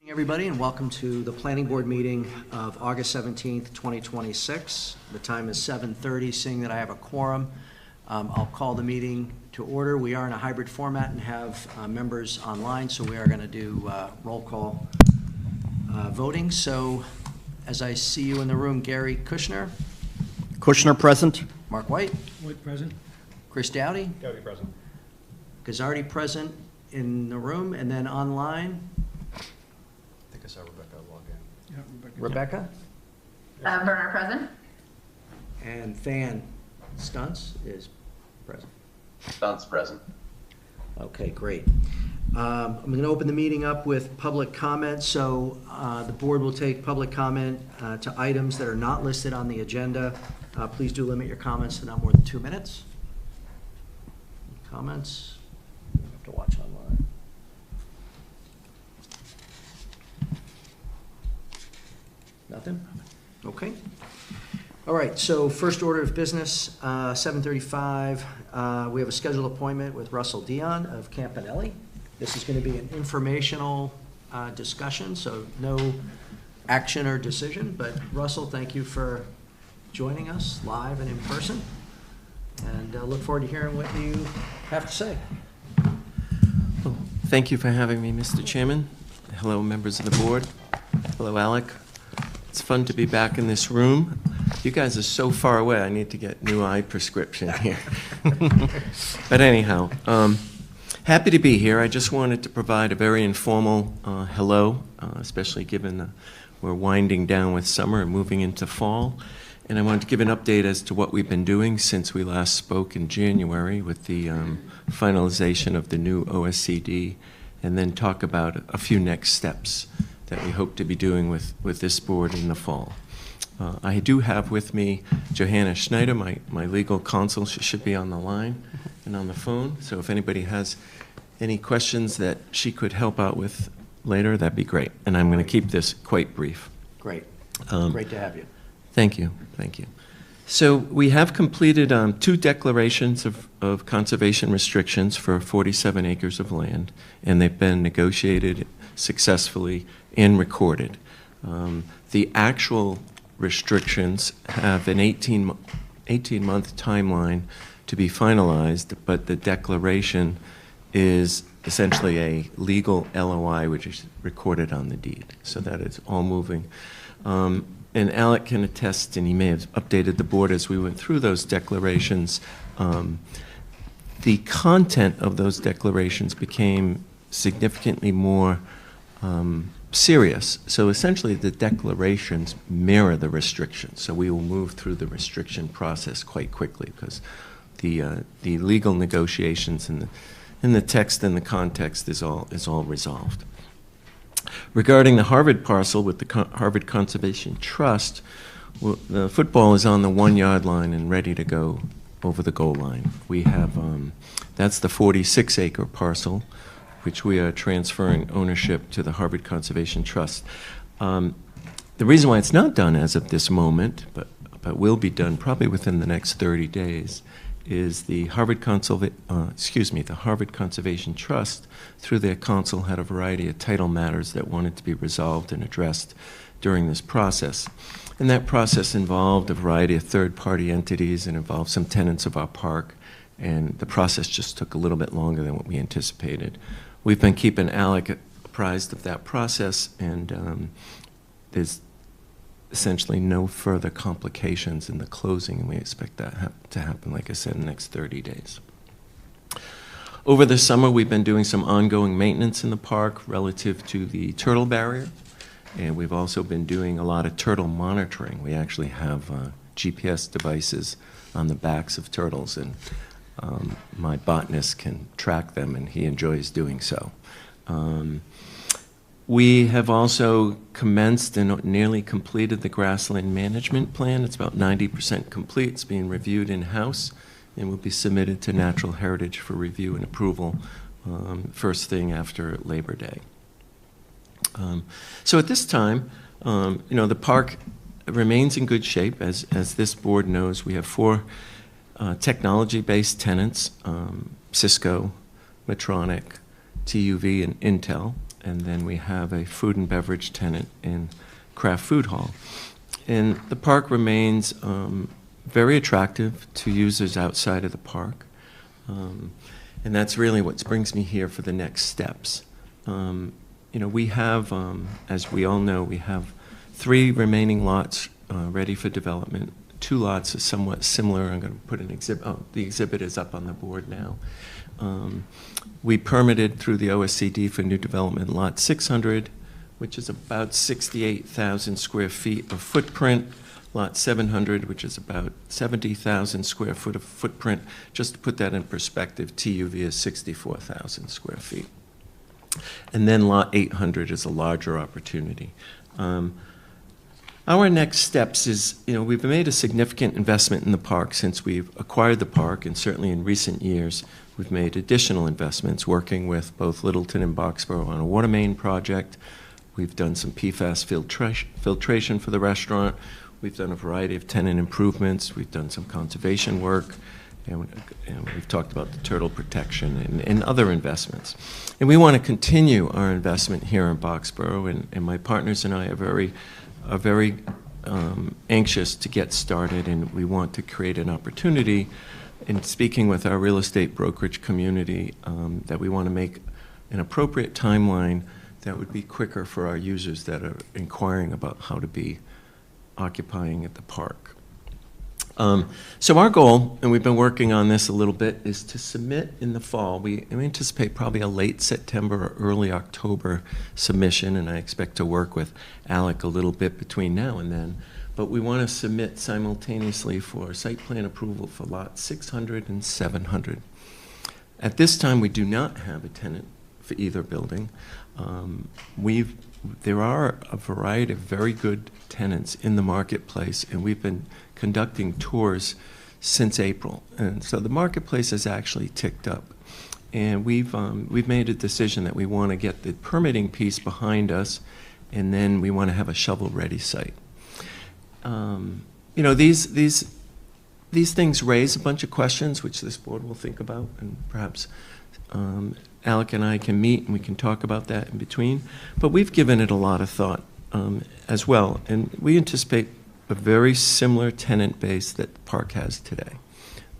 Everybody, and welcome to the Planning Board meeting of August 17th, 2026. The time is 7:30. Seeing that I have a quorum, I'll call the meeting to order. We are in a hybrid format and have members online, so we are going to do roll call voting. So as I see you in the room, Gary Kushner. Kushner present. Mark White. White present. Chris Dowdy. Dowdy present. Gazzardi present in the room, and then online. I think I saw Rebecca log in. Yeah, Rebecca. Werner present. And Fan Stunts is present. Stunts present. Okay, great. I'm going to open the meeting up with public comment. So the board will take public comment to items that are not listed on the agenda. Please do limit your comments to not more than 2 minutes. Comments? You have to watch online. Nothing? Okay. All right, so first order of business, 7:35. We have a scheduled appointment with Russell Dion of Campanelli. This is going to be an informational discussion, so no action or decision. But Russell, thank you for joining us live and in person. And look forward to hearing what you have to say. Well, thank you for having me, Mr. Chairman. Hello, members of the board. Hello, Alec. It's fun to be back in this room. You guys are so far away, I need to get new eye prescription here. But anyhow, happy to be here. I just wanted to provide a very informal hello, especially given we're winding down with summer and moving into fall. And I wanted to give an update as to what we've been doing since we last spoke in January with the finalization of the new OSCD, and then talk about a few next steps that we hope to be doing with this board in the fall. I do have with me Johanna Schneider, my legal counsel. She should be on the line and on the phone. So if anybody has any questions that she could help out with later, that'd be great. And I'm going to keep this quite brief. Great. Great to have you. Thank you. Thank you. So we have completed 2 declarations of conservation restrictions for 47 acres of land, and they've been negotiated successfully and recorded. The actual restrictions have an 18-month timeline to be finalized, but the declaration is essentially a legal LOI, which is recorded on the deed. So that is all moving. And Alec can attest, and he may have updated the board as we went through those declarations. The content of those declarations became significantly more serious. So essentially the declarations mirror the restrictions. So we will move through the restriction process quite quickly because the legal negotiations and the text and the context is all resolved. Regarding the Harvard parcel with the Harvard Conservation Trust, well, the football is on the 1-yard line and ready to go over the goal line. We have, that's the 46-acre parcel, which we are transferring ownership to the Harvard Conservation Trust. The reason why it's not done as of this moment, but will be done probably within the next 30 days, is the Harvard Conservation Trust, through their council, had a variety of title matters that wanted to be resolved and addressed during this process. And that process involved a variety of third-party entities and involved some tenants of our park, and the process just took a little bit longer than what we anticipated. We've been keeping Alec apprised of that process, and there's essentially no further complications in the closing, and we expect that to happen, like I said, in the next 30 days. Over the summer, we've been doing some ongoing maintenance in the park relative to the turtle barrier, and we've also been doing a lot of turtle monitoring. We actually have GPS devices on the backs of turtles, and my botanist can track them, and he enjoys doing so. We have also commenced and nearly completed the grassland management plan. It's about 90% complete. It's being reviewed in-house and will be submitted to Natural Heritage for review and approval first thing after Labor Day. So at this time, the park remains in good shape. As this board knows, we have 4 technology-based tenants, Cisco, Medtronic, TUV, and Intel. and then we have a food and beverage tenant in Craft Food Hall. And the park remains very attractive to users outside of the park. And that's really what brings me here for the next steps. We have, as we all know, we have 3 remaining lots ready for development. 2 lots are somewhat similar. I'm going to put an exhibit. Oh, the exhibit is up on the board now. We permitted through the OSCD for new development lot 600, which is about 68,000 square feet of footprint. Lot 700, which is about 70,000 square foot of footprint. Just to put that in perspective, TUV is 64,000 square feet. And then lot 800 is a larger opportunity. Our next steps is, we've made a significant investment in the park since we've acquired the park, and certainly in recent years, we've made additional investments working with both Littleton and Boxborough on a water main project. We've done some PFAS filtration for the restaurant. We've done a variety of tenant improvements. We've done some conservation work. And we've talked about the turtle protection and other investments. And we want to continue our investment here in Boxborough, and my partners and I are very anxious to get started, and we want to create an opportunity in speaking with our real estate brokerage community that we want to make an appropriate timeline that would be quicker for our users that are inquiring about how to be occupying at the park. So our goal, and we've been working on this a little bit, is to submit in the fall. We anticipate probably a late September or early October submission, and I expect to work with Alec a little bit between now and then. But we want to submit simultaneously for site plan approval for lots 600 and 700. At this time, we do not have a tenant for either building. There are a variety of very good tenants in the marketplace, and we've been conducting tours since April. And so the marketplace has actually ticked up. And we've made a decision that we want to get the permitting piece behind us, and then we want to have a shovel-ready site. These things raise a bunch of questions, which this board will think about, and perhaps Alec and I can meet and we can talk about that in between. But we've given it a lot of thought as well, and we anticipate a very similar tenant base that the park has today.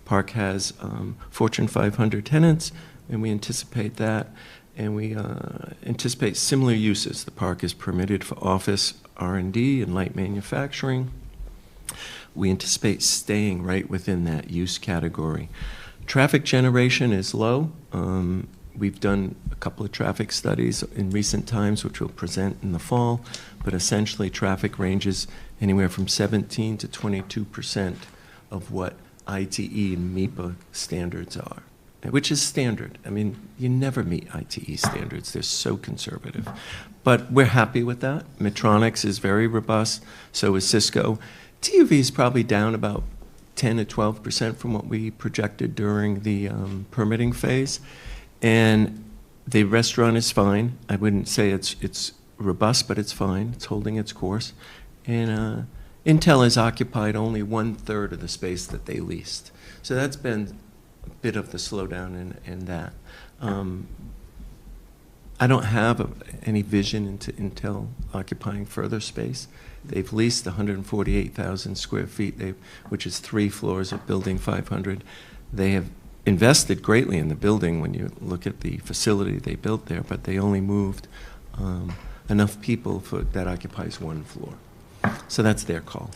Park has Fortune 500 tenants, and we anticipate that, and we anticipate similar uses. The park is permitted for office, R&D, and light manufacturing. We anticipate staying right within that use category. Traffic generation is low. We've done a couple of traffic studies in recent times, which we'll present in the fall, but essentially traffic ranges anywhere from 17 to 22% of what ITE and MEPA standards are, which is standard. I mean, you never meet ITE standards. They're so conservative. But we're happy with that. Medtronics is very robust, so is Cisco. TUV is probably down about 10 to 12% from what we projected during the permitting phase. And the restaurant is fine. I wouldn't say it's robust, but it's fine. It's holding its course. And Intel has occupied only 1/3 of the space that they leased. So that's been a bit of the slowdown in that. I don't have any vision into Intel occupying further space. They've leased 148,000 square feet, which is 3 floors of Building 500. They have invested greatly in the building when you look at the facility they built there, but they only moved enough people that occupies 1 floor. So that's their call.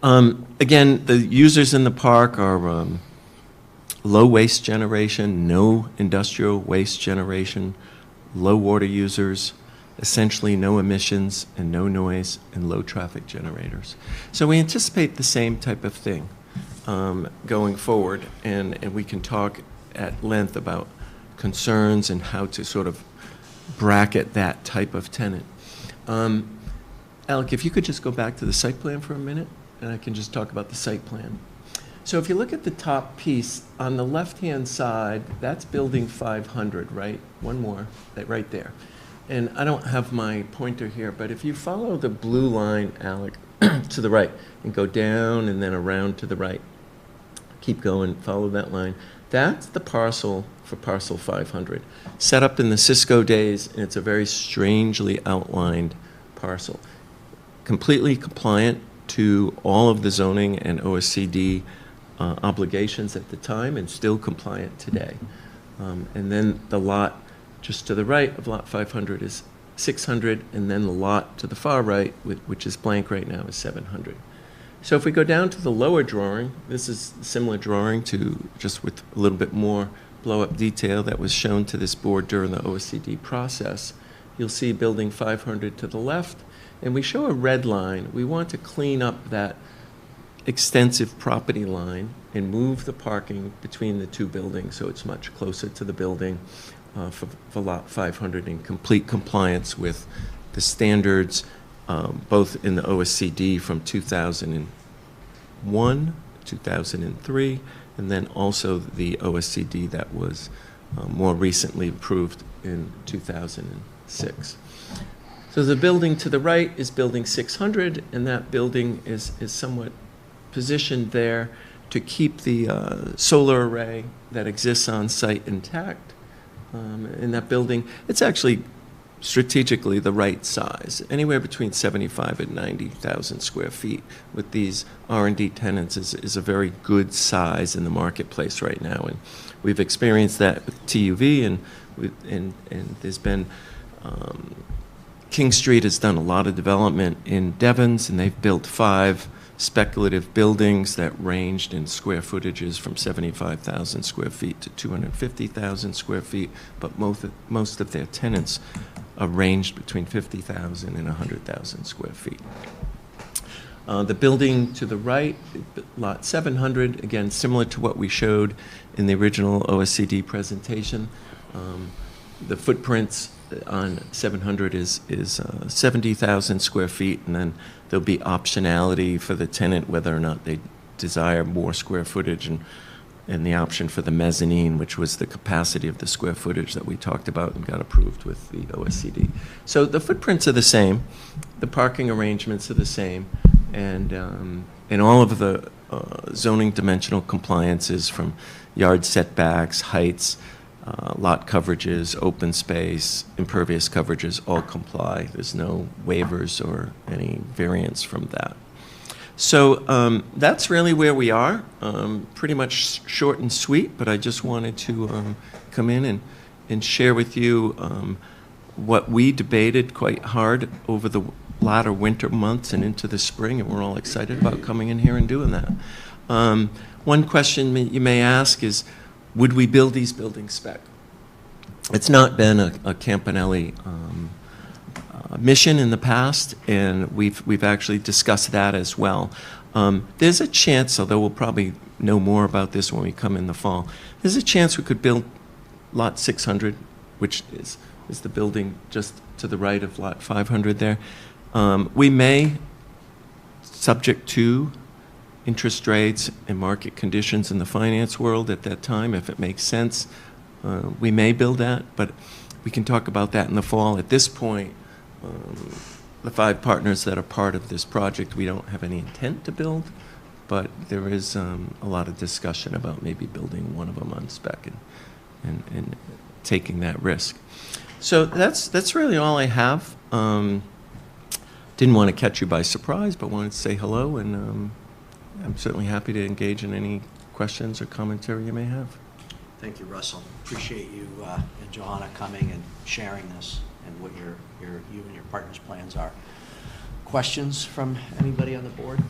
Again, the users in the park are low waste generation, no industrial waste generation, low water users, essentially no emissions and no noise, and low traffic generators. So we anticipate the same type of thing going forward, and we can talk at length about concerns and how to sort of bracket that type of tenant. Alec, if you could just go back to the site plan for a minute, and I can just talk about the site plan. So if you look at the top piece, on the left-hand side, that's Building 500, right? One more, right there. And I don't have my pointer here, but if you follow the blue line, Alec, to the right, and go down and then around to the right, keep going, follow that line, That's the parcel for parcel 500. Set up in the Cisco days, and it's a very strangely outlined parcel. Completely compliant to all of the zoning and OSCD obligations at the time, and still compliant today. And then the lot just to the right of lot 500 is 600, and then the lot to the far right, which is blank right now, is 700. So if we go down to the lower drawing, this is a similar drawing to just with a little bit more blow-up detail that was shown to this board during the OSCD process. You'll see building 500 to the left, and we show a red line. We want to clean up that extensive property line and move the parking between the two buildings so it's much closer to the building for lot 500 in complete compliance with the standards both in the OSCD from 2001, 2003, and then also the OSCD that was more recently approved in 2006. So the building to the right is building 600, and that building is somewhat positioned there to keep the solar array that exists on site intact. In that building, it's actually strategically the right size, anywhere between 75 and 90,000 square feet with these R&D tenants is a very good size in the marketplace right now. And we've experienced that with TUV, and there's been, King Street has done a lot of development in Devons, and they've built 5 speculative buildings that ranged in square footages from 75,000 square feet to 250,000 square feet, but most of their tenants are ranged between 50,000 and 100,000 square feet. The building to the right, lot 700, again, similar to what we showed in the original OSCD presentation. The footprints on 700 is 70,000 square feet, and then there'll be optionality for the tenant whether or not they desire more square footage, and the option for the mezzanine, which was the capacity of the square footage that we talked about and got approved with the OSCD. So the footprints are the same, the parking arrangements are the same, and all of the zoning dimensional compliances from yard setbacks, heights, lot coverages, open space, impervious coverages all comply. There's no waivers or any variance from that. So that's really where we are. Pretty much short and sweet, but I just wanted to come in and share with you what we debated quite hard over the latter winter months and into the spring, and we're all excited about coming in here and doing that. One question you may ask is, would we build these buildings spec? It's not been a Campanelli mission in the past, and we've actually discussed that as well. There's a chance, although we'll probably know more about this when we come in the fall, there's a chance we could build lot 600, which is the building just to the right of lot 500 there. We may, subject to interest rates and market conditions in the finance world at that time, if it makes sense, we may build that, but we can talk about that in the fall. At this point, the 5 partners that are part of this project, we don't have any intent to build, but there is a lot of discussion about maybe building one of them on spec and taking that risk. So that's really all I have. Didn't want to catch you by surprise, but wanted to say hello, and I'm certainly happy to engage in any questions or commentary you may have. Thank you, Russell. Appreciate you and Johanna coming and sharing this and what you and your partners' plans are. Questions from anybody on the board?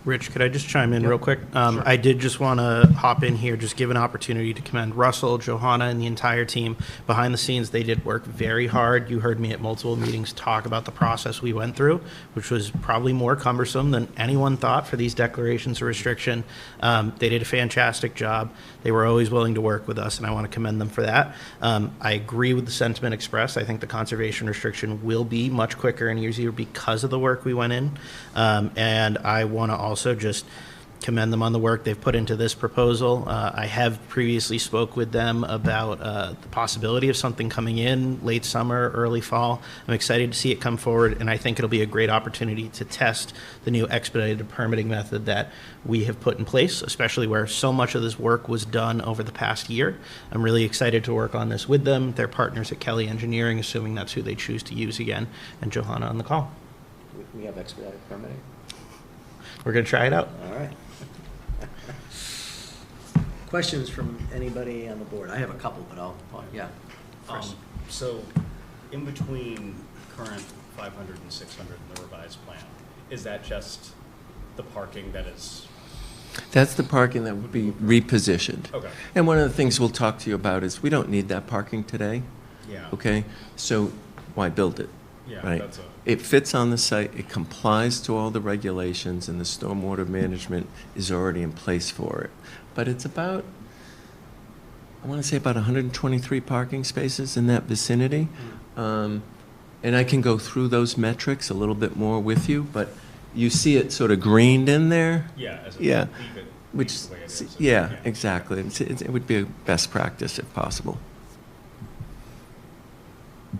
Rich, could I just chime in Yep. real quick? Sure. I did just want to hop in here, just give an opportunity to commend Russell, Johanna, and the entire team. Behind the scenes, they did work very hard. You heard me at multiple meetings talk about the process we went through, which was probably more cumbersome than anyone thought for these declarations of restriction. They did a fantastic job. They were always willing to work with us, and I want to commend them for that. I agree with the sentiment expressed. I think the conservation restriction will be much quicker and easier because of the work we went in. And I want to also just commend them on the work they've put into this proposal. I have previously spoke with them about the possibility of something coming in late summer, early fall. I'm excited to see it come forward, and I think it'll be a great opportunity to test the new expedited permitting method that we have put in place, especially where so much of this work was done over the past year. I'm really excited to work on this with them. They're partners at Kelly Engineering, assuming that's who they choose to use again, and Johanna on the call. We have expedited permitting. We're going to try it out. All right. Questions from anybody on the board? I have a couple, but yeah. Chris. So, in between current 500 and 600 in the revised plan, is that just the parking that is? That's the parking that would be repositioned. Okay. And one of the things we'll talk to you about is we don't need that parking today, Yeah. okay? So why build it? Yeah, Right? that's a. It fits on the site, it complies to all the regulations, and the stormwater management is already in place for it. But it's about, I want to say about 123 parking spaces in that vicinity. And I can go through those metrics a little bit more with you, but you see it sort of greened in there. Yeah, as a, Yeah. leave Which, the way it is. yeah, exactly. It would be a best practice if possible.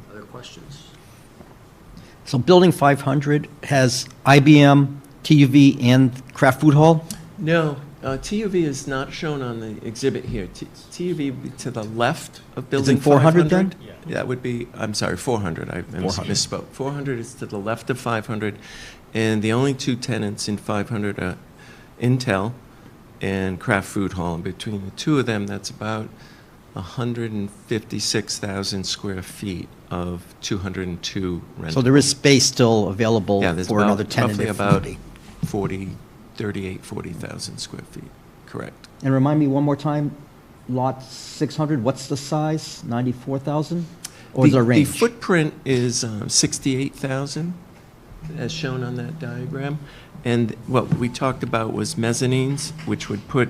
Other questions? So Building 500 has IBM, TUV, and Kraft Food Hall? No, TUV is not shown on the exhibit here. TUV would be to the left of Building 400 then? Yeah. That would be, I'm sorry, 400. I 400. misspoke. 400 is to the left of 500, and the only two tenants in 500 are Intel and Kraft Food Hall. And between the two of them, that's about 156,000 square feet of 202 rentals. So there is space still available Yeah, there's for another about, tenant roughly if about need be. 40,000 square feet, correct. And remind me one more time, lot 600, what's the size? 94,000? Or is there a range? The footprint is 68,000, as shown on that diagram. And what we talked about was mezzanines, which would put,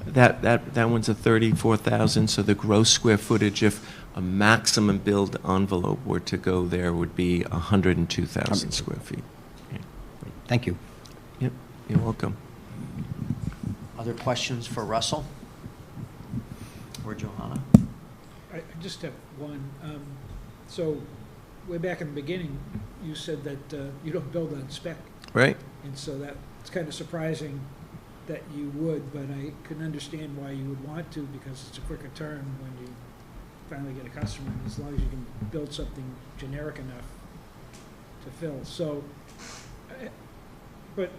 that one's a 34,000, so the gross square footage, if a maximum build envelope were to go there, would be 102,000 square feet. Thank you. Yep, you're welcome. Other questions for Russell or Johanna? I just have one. So, way back in the beginning, you said that you don't build on spec, Right? and so it's kind of surprising that you would, but I can understand why you would want to, because it's a quicker turn when you finally get a customer, and as long as you can build something generic enough to fill. So, but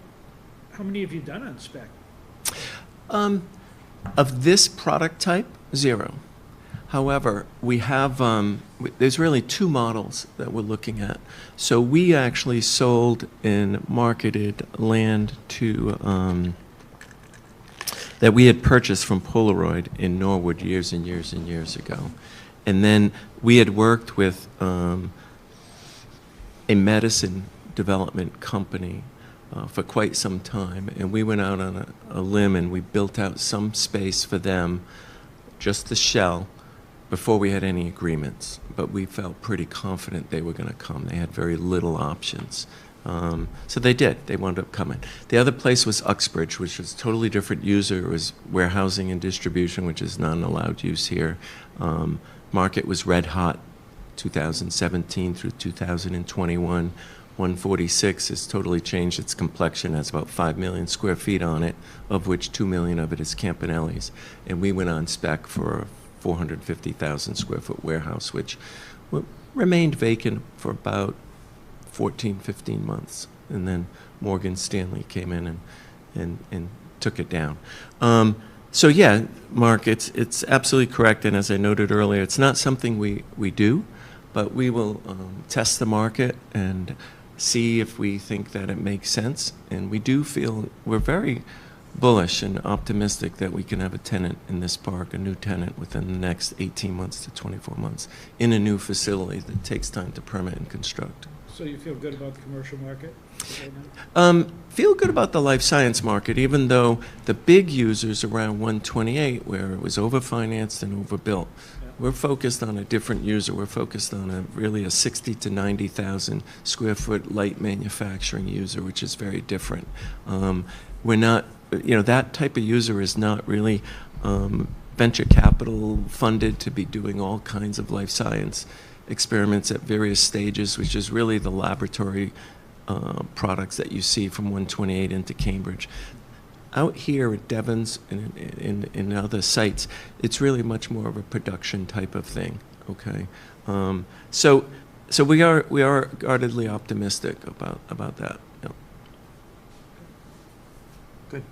how many have you done on spec? Of this product type, 0. However, we have, there's really two models that we're looking at. So we actually sold and marketed land to, that we had purchased from Polaroid in Norwood years and years and years ago. And then we had worked with a medicine development company for quite some time, and we went out on a limb and we built out some space for them, just the shell, before we had any agreements. But we felt pretty confident they were going to come. They had very little options. So they did. They wound up coming. The other place was Uxbridge, which was a totally different user. It was warehousing and distribution, which is not an allowed use here. Market was red hot, 2017 through 2021. 146 has totally changed its complexion, has about 5 million square feet on it, of which 2 million of it is Campanelli's. And we went on spec for a 450,000 square foot warehouse, which remained vacant for about 14, 15 months. And then Morgan Stanley came in and took it down. So yeah, Mark, it's absolutely correct. And as I noted earlier, it's not something we do, but we will test the market and see if we think that it makes sense. And we do feel we're very bullish and optimistic that we can have a tenant in this park, a new tenant, within the next 18 months to 24 months in a new facility that takes time to permit and construct. So you feel good about the commercial market? Feel good about the life science market, even though the big users around 128, where it was overfinanced and overbuilt. We're focused on a different user. We're focused on really a 60 to 90,000 square foot light manufacturing user, which is very different. We're not that type of user is not really venture capital funded to be doing all kinds of life science experiments at various stages, which is really the laboratory products that you see from 128 into Cambridge. Out here at Devon's and in other sites, it's really much more of a production type of thing. Okay, so we are guardedly optimistic about that. Yep. Good.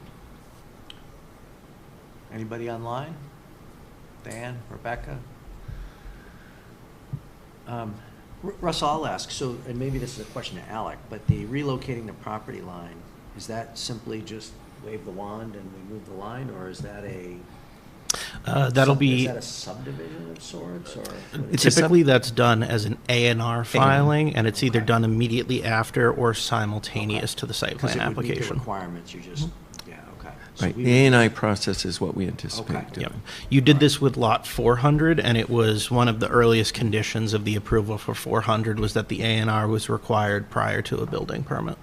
Anybody online? Dan, Rebecca? Russell, I'll ask, so, and maybe this is a question to Alec, but the relocating the property line, is that simply just wave the wand and we move the line, or is that That'll be. Is that a subdivision of sorts, or? Typically, that's done as an A&R filing, and it's either done immediately after or simultaneous to the site plan Because it would meet the application. requirements, you just, yeah, okay. So Right, we the would- A&I process is what we anticipate Okay. doing. Yep. You did this with lot 400, and it was one of the earliest conditions of the approval for 400 was that the A&R was required prior to a building permit.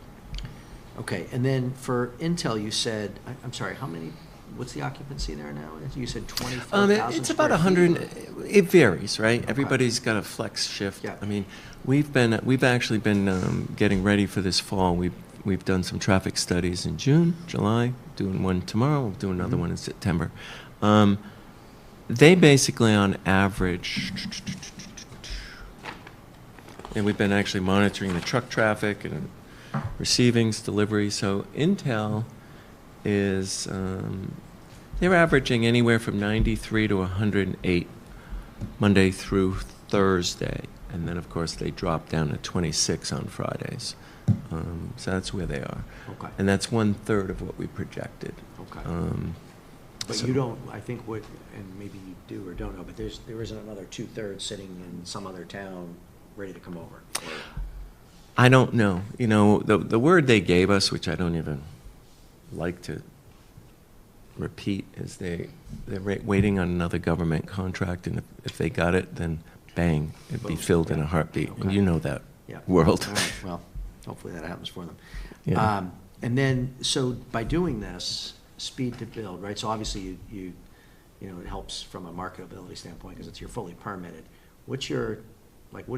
Okay, and then for Intel, you said, I'm sorry, how many, what's the occupancy there now? You said 24,000 It's about square 100, feet? it varies, right? Everybody's got a flex shift. Yeah. I mean, we've actually been getting ready for this fall. We've done some traffic studies in June, July, doing one tomorrow, we'll do another one in September. They basically on average, and we've been actually monitoring the truck traffic and receivings, deliveries. So Intel is, they're averaging anywhere from 93 to 108 Monday through Thursday. And then, of course, they drop down to 26 on Fridays. So that's where they are. Okay. And that's 1/3 of what we projected. Okay. But so- you don't, I think what, and maybe you do or don't know, but there isn't another 2/3 sitting in some other town ready to come over? Or- I don't know. The word they gave us, which I don't even like to repeat, is they're waiting on another government contract, and if they got it, then bang, it'd be Boom. filled in a Yeah. heartbeat. And Okay. you know that Yeah. world. All right, well, hopefully that happens for them. Yeah. And then, so by doing this, speed to build, right? So obviously it helps from a marketability standpoint because you're fully permitted. What are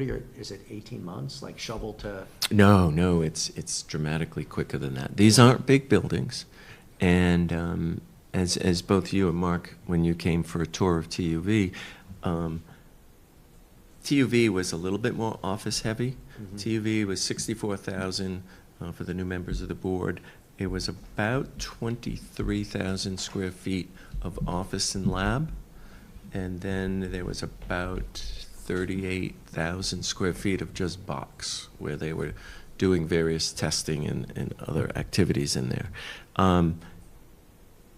your, is it 18 months, like shovel to? No, it's dramatically quicker than that. These aren't big buildings, and as both you and Mark, when you came for a tour of TUV, TUV was a little bit more office heavy. Mhm. TUV was 64,000 for the new members of the board. It was about 23,000 square feet of office and lab, and then there was about 38,000 square feet of just box, where they were doing various testing and other activities in there.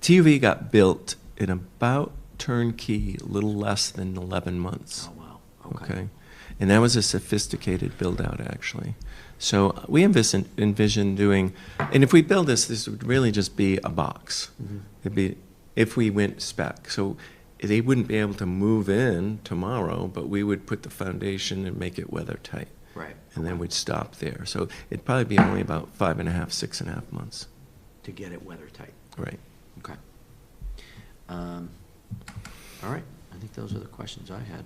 TUV got built in about turnkey, a little less than 11 months. Oh, wow, okay. And that was a sophisticated build-out, actually. So we envision doing, and if we build this would really just be a box. Mhm. It'd be, if we went spec. So they wouldn't be able to move in tomorrow, but we would put the foundation and make it weather tight. Right. And then we'd stop there. So it'd probably be only about 5.5, 6.5 months. To get it weather tight. Right. Okay. All right, I think those are the questions I had.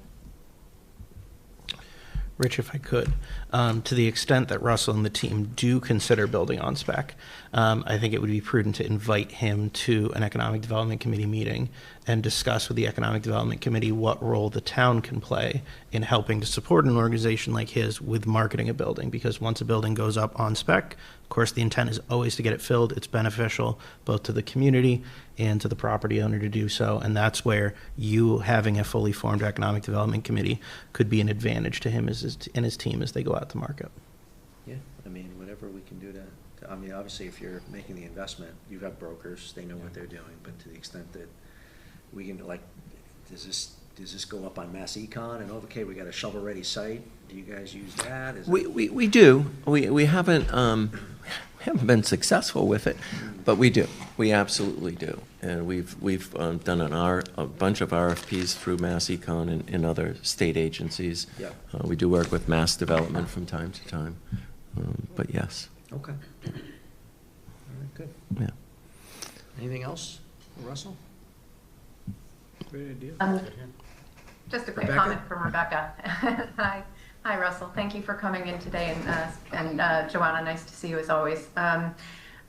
Rich, if I could, to the extent that Russell and the team do consider building on spec, I think it would be prudent to invite him to an Economic Development Committee meeting and discuss with the Economic Development Committee what role the town can play in helping to support an organization like his with marketing a building. Because once a building goes up on spec, of course, the intent is always to get it filled. It's beneficial both to the community and to the property owner to do so. And that's where you having a fully formed Economic Development Committee could be an advantage to him and his team as they go out to market. Yeah, I mean, whatever we can do I mean, obviously, if you're making the investment, you have brokers, they know what they're doing, but to the extent that we can, like, does this go up on Mass Econ and, okay, we got a shovel-ready site? Do you guys use that? Is it- We do. We haven't been successful with it, but we do. We absolutely do. And we've done a bunch of RFPs through Mass Econ and other state agencies. Yeah. We do work with Mass Development from time to time. But yes, Okay. All right, good. yeah. Anything else, Russell? Great idea. Just a quick Rebecca? comment from Rebecca. Hi, Russell. Thank you for coming in today, and Joanna, nice to see you as always.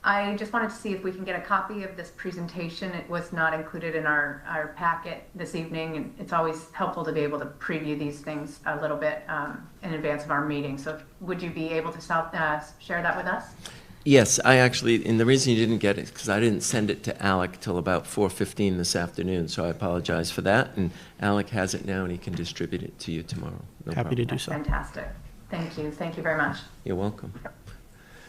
I just wanted to see if we can get a copy of this presentation. It was not included in our packet this evening, and it's always helpful to be able to preview these things a little bit in advance of our meeting. So would you be able to share that with us? Yes, I actually, and the reason you didn't get it is because I didn't send it to Alec till about 4:15 this afternoon, so I apologize for that. And Alec has it now, and he can distribute it to you tomorrow. No Happy to problem. do so. Fantastic. Thank you. Thank you very much. You're welcome.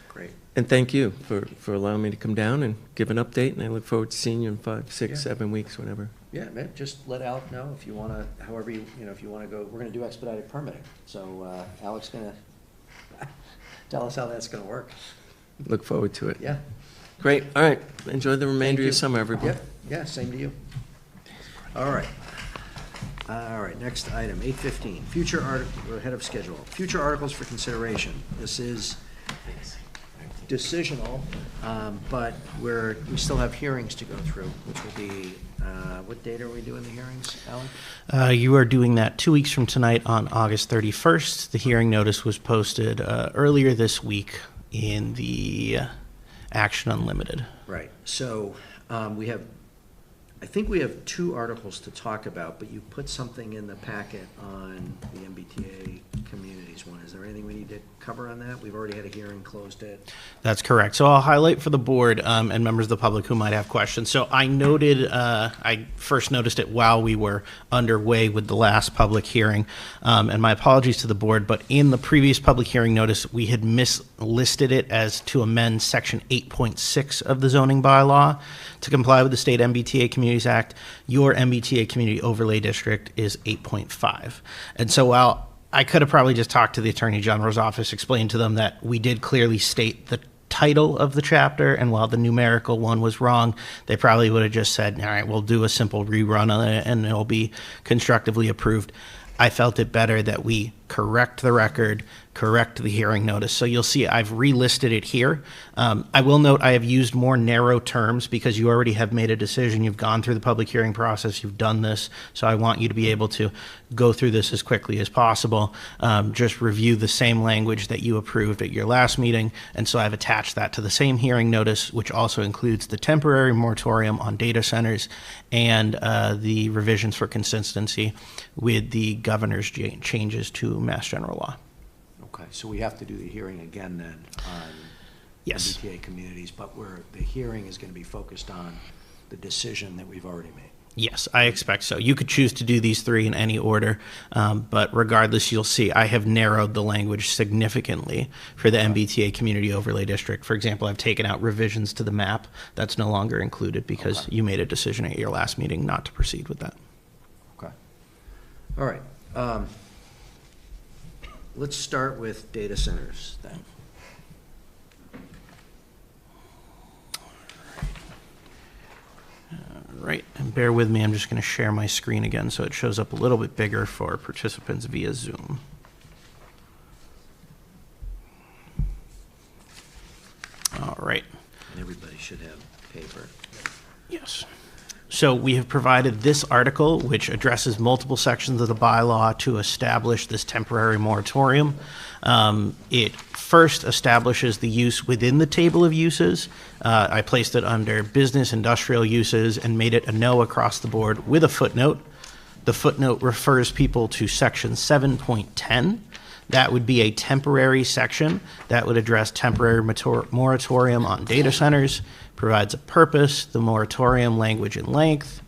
Great. And thank you for allowing me to come down and give an update, and I look forward to seeing you in 5, 6, Yeah. 7 weeks, whatever. Yeah, man, just let Alec know if you want to, however if you want to go, we're going to do expedited permitting. So Alec's going to tell us how that's going to work. Look forward to it. Yeah. Great, all right. Enjoy the remainder Thank of you. your summer, everybody. Yep, yeah, same to you. All right. All right, next item, 8:15, future article, we're ahead of schedule. Future articles for consideration. This is decisional, but we still have hearings to go through, which will be, what date are we doing the hearings, Alan? You are doing that 2 weeks from tonight on August 31st. The hearing notice was posted earlier this week in the Action Unlimited. Right, so I think we have 2 articles to talk about, but you put something in the packet on the MBTA communities one. Is there anything we need to cover on that? We've already had a hearing, closed it. That's correct. So I'll highlight for the board and members of the public who might have questions. So I noted, I first noticed it while we were underway with the last public hearing, and my apologies to the board, but in the previous public hearing notice, we had mislisted it as to amend section 8.6 of the zoning bylaw to comply with the state MBTA Communities Act. Your MBTA Community Overlay District is 8.5. And so while I could have probably just talked to the Attorney General's office, explained to them that we did clearly state the title of the chapter, and while the numerical one was wrong, they probably would have just said, all right, we'll do a simple rerun on it and it'll be constructively approved. I felt it better that we correct the record, correct the hearing notice. So you'll see I've relisted it here. I will note I have used more narrow terms because you already have made a decision. You've gone through the public hearing process. You've done this. So I want you to be able to go through this as quickly as possible. Just review the same language that you approved at your last meeting. And so I've attached that to the same hearing notice, which also includes the temporary moratorium on data centers and the revisions for consistency with the governor's changes to Mass General Law. Okay, so we have to do the hearing again then on Yes. MBTA communities, but the hearing is going to be focused on the decision that we've already made. Yes, I expect so. You could choose to do these 3 in any order, but regardless, you'll see I have narrowed the language significantly for the MBTA Community Overlay District. For example, I've taken out revisions to the map. That's no longer included because you made a decision at your last meeting not to proceed with that. Okay. All right. Let's start with data centers then. Right, and bear with me, I'm just going to share my screen again so it shows up a little bit bigger for participants via Zoom. All right. And everybody should have paper. Yes. So we have provided this article, which addresses multiple sections of the bylaw to establish this temporary moratorium. It first establishes the use within the table of uses. I placed it under business industrial uses and made it a no across the board with a footnote. The footnote refers people to section 7.10. That would be a temporary section that would address temporary moratorium on data centers, provides a purpose, the moratorium language and length,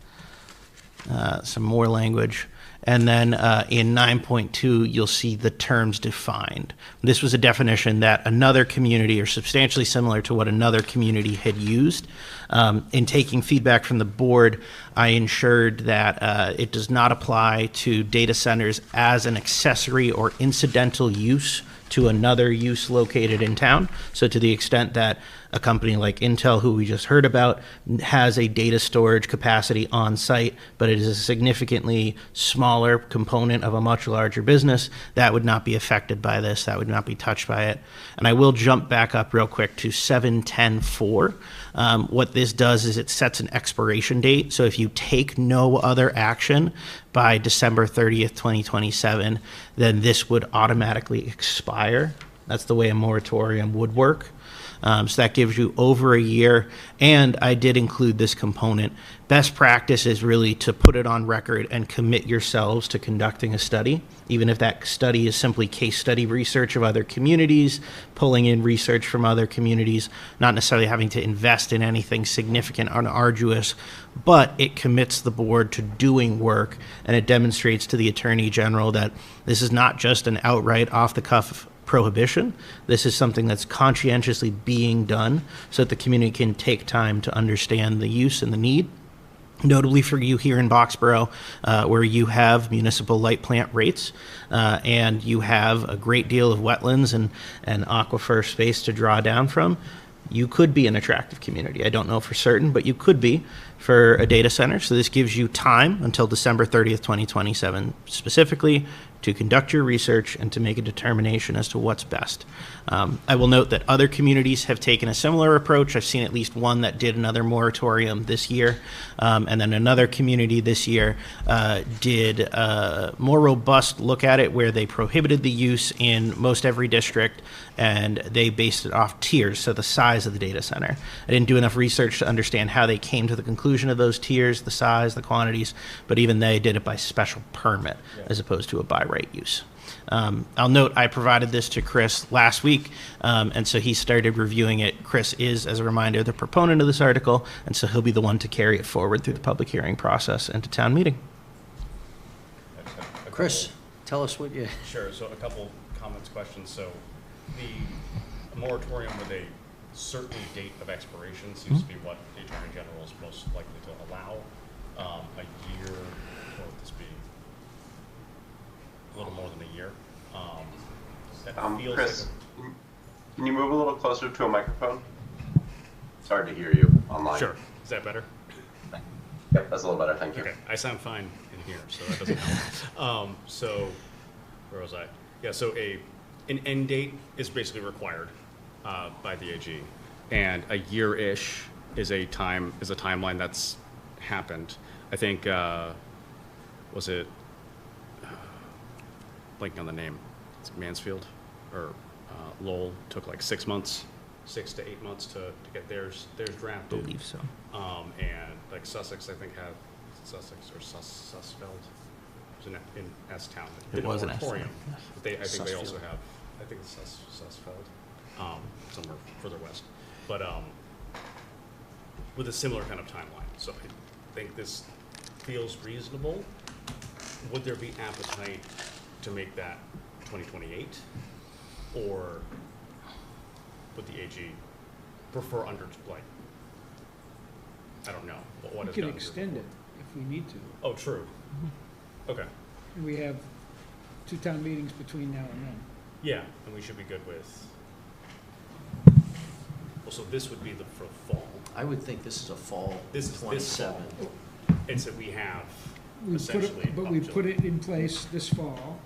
some more language. And then in 9.2, you'll see the terms defined. This was a definition that another community, or substantially similar to what another community had used. In taking feedback from the board, I ensured that it does not apply to data centers as an accessory or incidental use to another use located in town. So to the extent that a company like Intel, who we just heard about, has a data storage capacity on site, but it is a significantly smaller component of a much larger business, that would not be affected by this. That would not be touched by it. And I will jump back up real quick to 710.4. What this does is it sets an expiration date. So if you take no other action by December 30th, 2027, then this would automatically expire. That's the way a moratorium would work. So that gives you over a year. And I did include this component. Best practice is really to put it on record and commit yourselves to conducting a study, even if that study is simply case study research of other communities, pulling in research from other communities, not necessarily having to invest in anything significant or arduous, but it commits the board to doing work, and it demonstrates to the Attorney General that this is not just an outright off-the-cuff prohibition. This is something that's conscientiously being done so that the community can take time to understand the use and the need. Notably for you here in Boxborough, where you have municipal light plant rates and you have a great deal of wetlands and aquifer space to draw down from, you could be an attractive community. I don't know for certain, but you could be for a data center. So this gives you time until December 30th, 2027 specifically to conduct your research and to make a determination as to what's best. I will note that other communities have taken a similar approach. I've seen at least one that did another moratorium this year, and then another community this year did a more robust look at it where they prohibited the use in most every district, and they based it off tiers, so the size of the data center. I didn't do enough research to understand how they came to the conclusion of those tiers, the size, the quantities, but even they did it by special permit as opposed to a by right use. I'll note I provided this to Chris last week, and so he started reviewing it. Chris is, as a reminder, the proponent of this article, and so he'll be the one to carry it forward through the public hearing process and to town meeting. Chris, tell us what you... Sure, so a couple comments, questions. So the moratorium with a certain date of expiration seems to be what the Attorney General is most likely to allow. A year, what would this be? A little more than a year. That feels Chris, like can you move a little closer to a microphone? It's hard to hear you online. Sure. Is that better? Yep, that's a little better, thank you. Okay, I sound fine in here, so that doesn't help. So, where was I? Yeah, so an end date is basically required by the AG, and a year-ish is a timeline that's happened. I think was it blanking on the name? It's Mansfield or Lowell took like 6 months, 6 to 8 months to get theirs drafted. I believe so. And like Sussex, I think had Sussex or Sussfeld. It was in S Town. It was in moratorium. S-Town, yes. I think they also Sussfield. have. I think it's Sussfeld, somewhere further west, but with a similar kind of timeline. So I think this feels reasonable. Would there be appetite to make that 2028, or would the AG prefer under, like, I don't know, what We is can done extend here? it if we need to. Oh, true. Okay. And we have 2 town meetings between now and then. Yeah, and we should be good with, well, so this would be for fall. I would think this is a fall This is this 27. It's that we have We put essentially. it, but we put it in place this fall.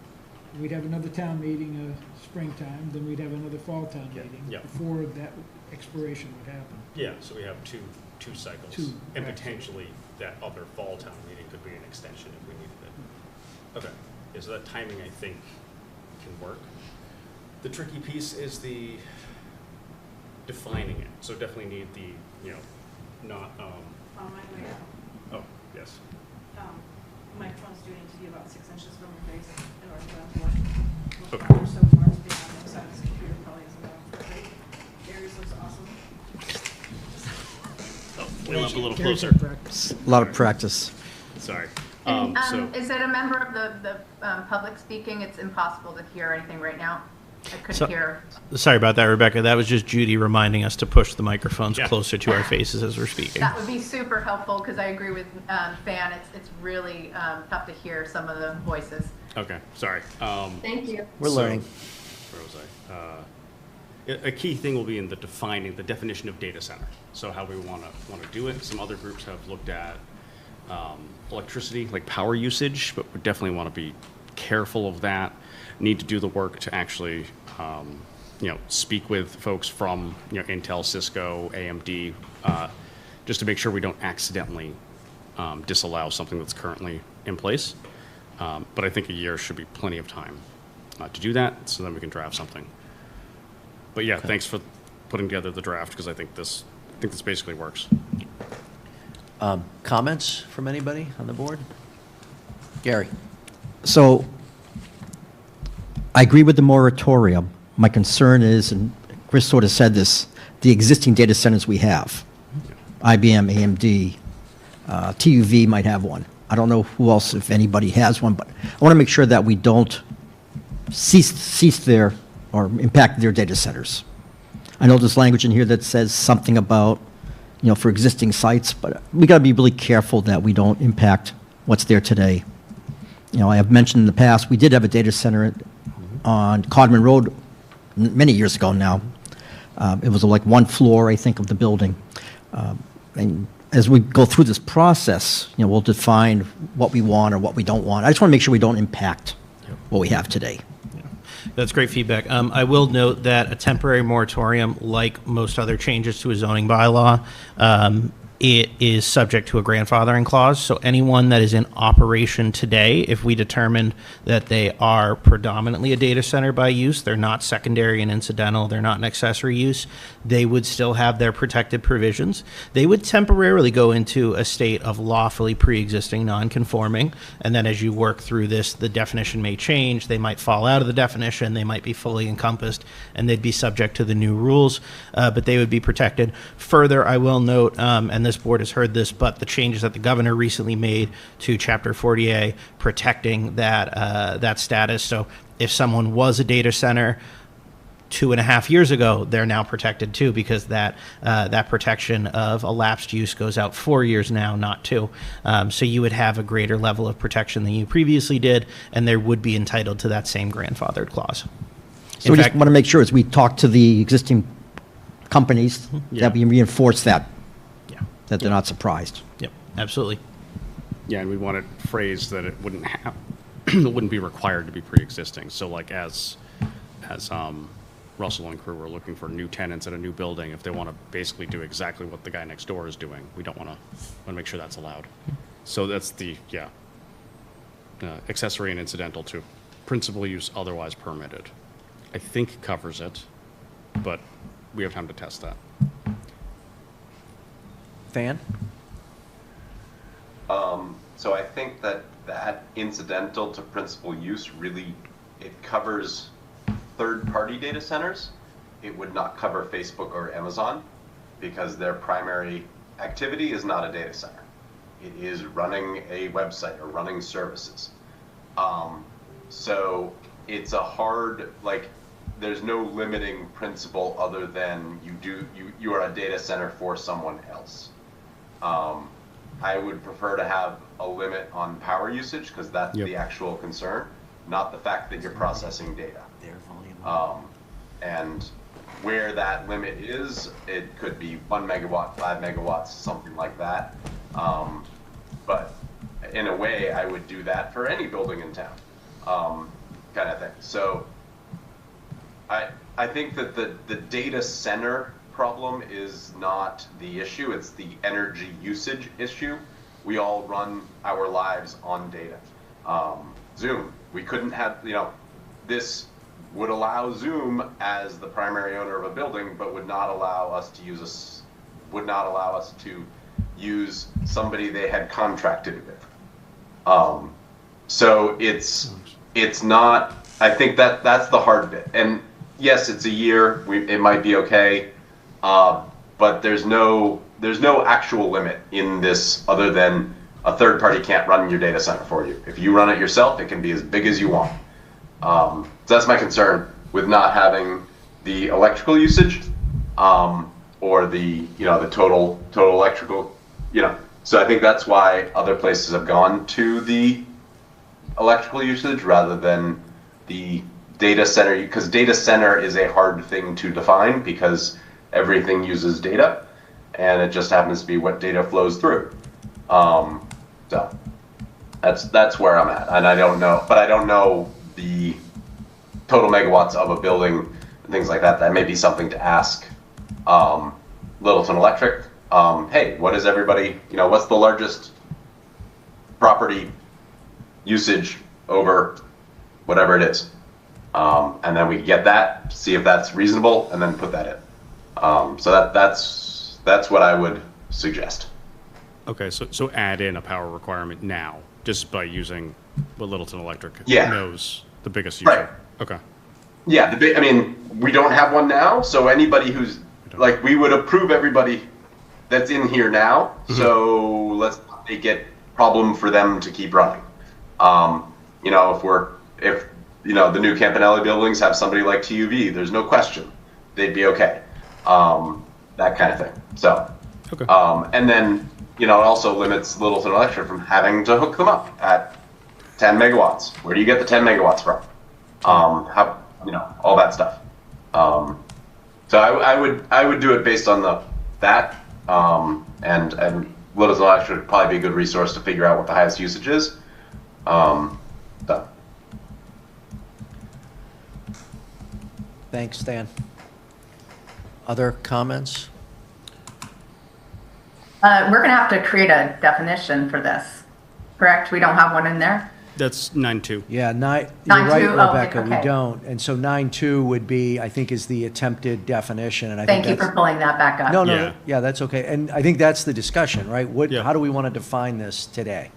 We'd have another town meeting springtime, then we'd have another fall town Yeah. meeting Yeah. before that expiration would happen. Yeah, so we have two cycles. Two, And right. potentially that other fall town meeting could be an extension if we needed it. Okay, yeah, so that timing, I think, can work. The tricky piece is the defining it. So definitely need the, not, On my way out, oh, yes. microphones do need to be about 6 inches from your face in order for them to work. Okay. Farther so far to be on the other side of this computer probably isn't going to great. Aries looks awesome. Oh, wheel up a little Here's closer. our practice. A lot of practice. Sorry. And, So, is it a member of the public speaking? It's impossible to hear anything right now. I couldn't So- hear. Sorry about that, Rebecca. That was just Judy reminding us to push the microphones Yeah. closer to our faces as we're speaking. That would be super helpful because I agree with Fan. It's really tough to hear some of the voices. okay, sorry. Thank you. We're learning. where was I? A key thing will be in the defining the definition of data center. So how we want to do it. Some other groups have looked at electricity, like power usage, but we definitely want to be careful of that. Need to do the work to actually, speak with folks from Intel, Cisco, AMD, just to make sure we don't accidentally disallow something that's currently in place. But I think a year should be plenty of time to do that, so then we can draft something. But yeah, thanks for putting together the draft, because I think this basically works. Comments from anybody on the board? Gary? So I agree with the moratorium. My concern is, and Chris sort of said this, the existing data centers we have. IBM, AMD, TUV might have one. I don't know who else, if anybody has one, but I want to make sure that we don't cease their, or impact their data centers. I know there's language in here that says something about, for existing sites, but we got to be really careful that we don't impact what's there today. I have mentioned in the past, we did have a data center on Codman Road many years ago now. It was like one floor, I think, of the building. And as we go through this process, we'll define what we want or what we don't want. I just want to make sure we don't impact what we have today. That's great feedback. I will note that a temporary moratorium, like most other changes to a zoning bylaw, it is subject to a grandfathering clause. So anyone that is in operation today, if we determined that they are predominantly a data center by use, they're not secondary and incidental, they're not an accessory use, they would still have their protected provisions. They would temporarily go into a state of lawfully pre-existing non-conforming, and then as you work through this, the definition may change, they might fall out of the definition, they might be fully encompassed, and they'd be subject to the new rules, but they would be protected. Further, I will note, and this board has heard this, but the changes that the governor recently made to Chapter 40A protecting that status. So if someone was a data center 2.5 years ago, they're now protected too, because that protection of elapsed use goes out 4 years now, not 2. So you would have a greater level of protection than you previously did, and they would be entitled to that same grandfathered clause. So we just want to make sure as we talk to the existing companies that we reinforce that they're not surprised. Yep, absolutely. Yeah, and we want it phrased that it wouldn't have, it wouldn't be required to be pre-existing. So like as Russell and crew were looking for new tenants at a new building, if they want to basically do exactly what the guy next door is doing, we don't want to make sure that's allowed. So that's the, accessory and incidental to principal use otherwise permitted. I think covers it, but we have time to test that. Fan? So I think that incidental to principal use really, it covers third-party data centers. It would not cover Facebook or Amazon because their primary activity is not a data center. It is running a website or running services. So it's a hard, there's no limiting principle other than you are a data center for someone else. I would prefer to have a limit on power usage because that's the actual concern, not the fact that you're processing data. And where that limit is, it could be 1 megawatt, 5 megawatts, something like that. But in a way, I would do that for any building in town, kind of thing. So I think that the data center problem is not the issue, it's the energy usage issue. We all run our lives on data. Zoom, we couldn't have, this would allow Zoom as the primary owner of a building, but would not allow us to use somebody they had contracted with. So it's not, I think that's the hard bit. And yes, it's a year, it might be okay. But there's no actual limit in this other than a third party can't run your data center for you. If you run it yourself, it can be as big as you want. So that's my concern with not having the electrical usage, or the total electrical, So I think that's why other places have gone to the electrical usage rather than the data center, because data center is a hard thing to define because everything uses data, and it just happens to be what data flows through. So that's where I'm at, and I don't know the total megawatts of a building and things like that. That may be something to ask Littleton Electric. Hey, what is everybody? What's the largest property usage over whatever it is? And then we get that, see if that's reasonable, and then put that in. So that's what I would suggest. Okay, so add in a power requirement now, just by using what Littleton Electric knows the biggest user. Right. Okay. Yeah, we don't have one now, so anybody who's, we would approve everybody that's in here now, so let's not make it problem for them to keep running. If the new Campanelli buildings have somebody like TUV, there's no question they'd be okay. That kind of thing. So, okay. And then, it also limits Littleton Electric from having to hook them up at 10 megawatts. Where do you get the 10 megawatts from? All that stuff. So I would do it based on that, and Littleton Electric would probably be a good resource to figure out what the highest usage is. So. Thanks, Dan. Other comments? We're going to have to create a definition for this, correct? We don't have one in there? That's 9.2. Yeah, you're 9.2, right, oh, Rebecca, we okay. don't. And so 9.2 would be, I think, is the attempted definition, and I think Thank you for pulling that back up. No, Yeah. yeah, that's okay. And I think that's the discussion, right? Yeah. How do we want to define this today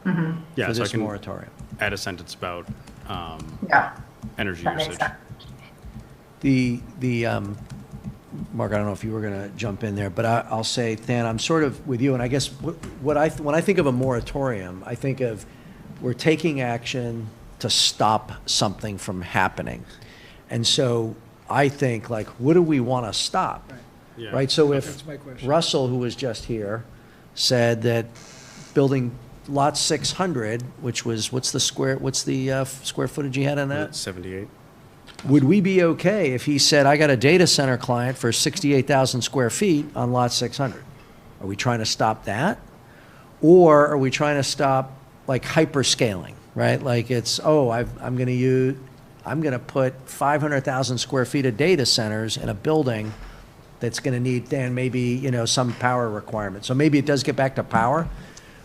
Yeah, for so I this can moratorium? add a sentence about Yeah, energy that makes usage. sense. Mark, I don't know if you were going to jump in there, but I'll say, Than, I'm sort of with you, and I guess when I think of a moratorium, I think of we're taking action to stop something from happening. And so I think, what do we want to stop? Yeah. Right? So That's if my question. Russell, who was just here, said that building lot 600, which was, what's the square footage he had on that? 78. Would we be okay if he said, I got a data center client for 68,000 square feet on lot 600? Are we trying to stop that? Or are we trying to stop hyperscaling, right? I'm going to put 500,000 square feet of data centers in a building that's going to need then maybe, some power requirement. So maybe it does get back to power.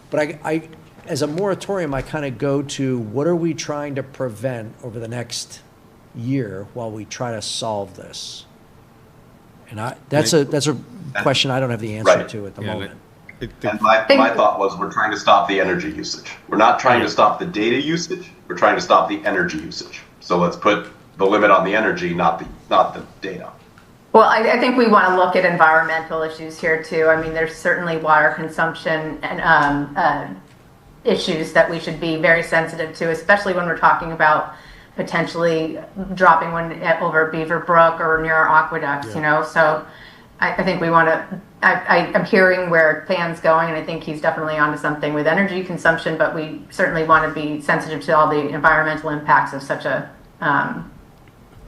But I as a moratorium, I kind of go to what are we trying to prevent over the next year while we try to solve this? And that's a question I don't have the answer Right. to at the Yeah, moment. And my thought was we're trying to stop the energy usage. We're not trying to stop the data usage. We're trying to stop the energy usage. So let's put the limit on the energy, not the data. Well, I think we want to look at environmental issues here too. I mean, there's certainly water consumption and issues that we should be very sensitive to, especially when we're talking about potentially dropping one over Beaver Brook or near our aqueducts, So I think we want to, I'm hearing where Than's going, and I think he's definitely onto something with energy consumption, but we certainly want to be sensitive to all the environmental impacts of such a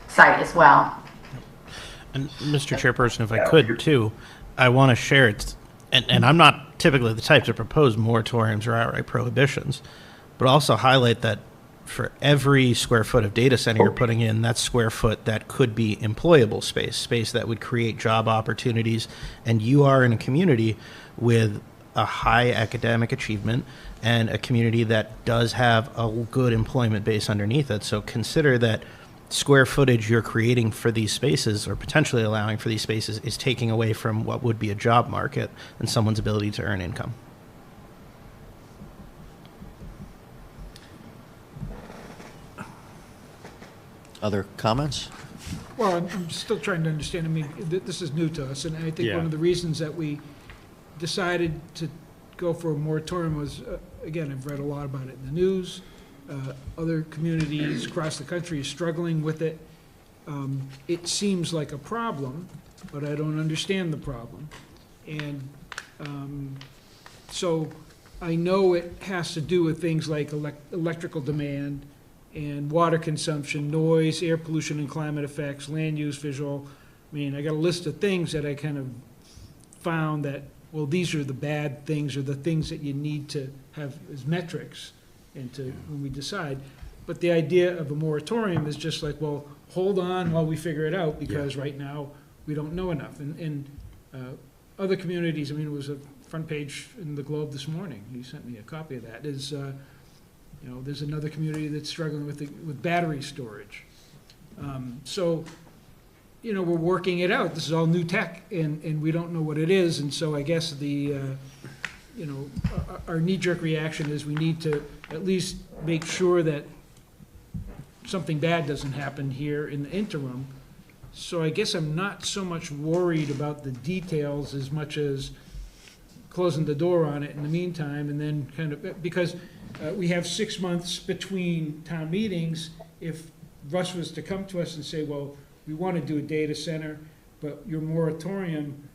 site as well. And Mr. Chairperson, if I could too, I want to share it, and I'm not typically the type to propose moratoriums or outright prohibitions, but also highlight that for every square foot of data center you're putting in, that's square foot that could be employable space that would create job opportunities, and you are in a community with a high academic achievement and a community that does have a good employment base underneath it. So consider that square footage you're creating for these spaces or potentially allowing for these spaces is taking away from what would be a job market and someone's ability to earn income. Other comments? Well, I'm still trying to understand. I mean, this is new to us, and I think Yeah. one of the reasons that we decided to go for a moratorium was, again, I've read a lot about it in the news. Other communities across the country are struggling with it. It seems like a problem, but I don't understand the problem. And so I know it has to do with things like electrical demand and water consumption, noise, air pollution and climate effects, land use, visual. I mean, I got a list of things that I kind of found that, well, these are the bad things or the things that you need to have as metrics and to, when we decide. But the idea of a moratorium is just like, well, hold on while we figure it out, because right now, we don't know enough. And other communities, I mean, it was a front page in the Globe this morning, he sent me a copy of that, is, you know, there's another community that's struggling with battery storage. So, you know, we're working it out. This is all new tech, and we don't know what it is, and so I guess the, you know, our knee-jerk reaction is we need to at least make sure that something bad doesn't happen here in the interim. So I guess I'm not so much worried about the details as much as closing the door on it in the meantime, and then kind of, because we have 6 months between town meetings. If Russ was to come to us and say, well, we want to do a data center, but your moratorium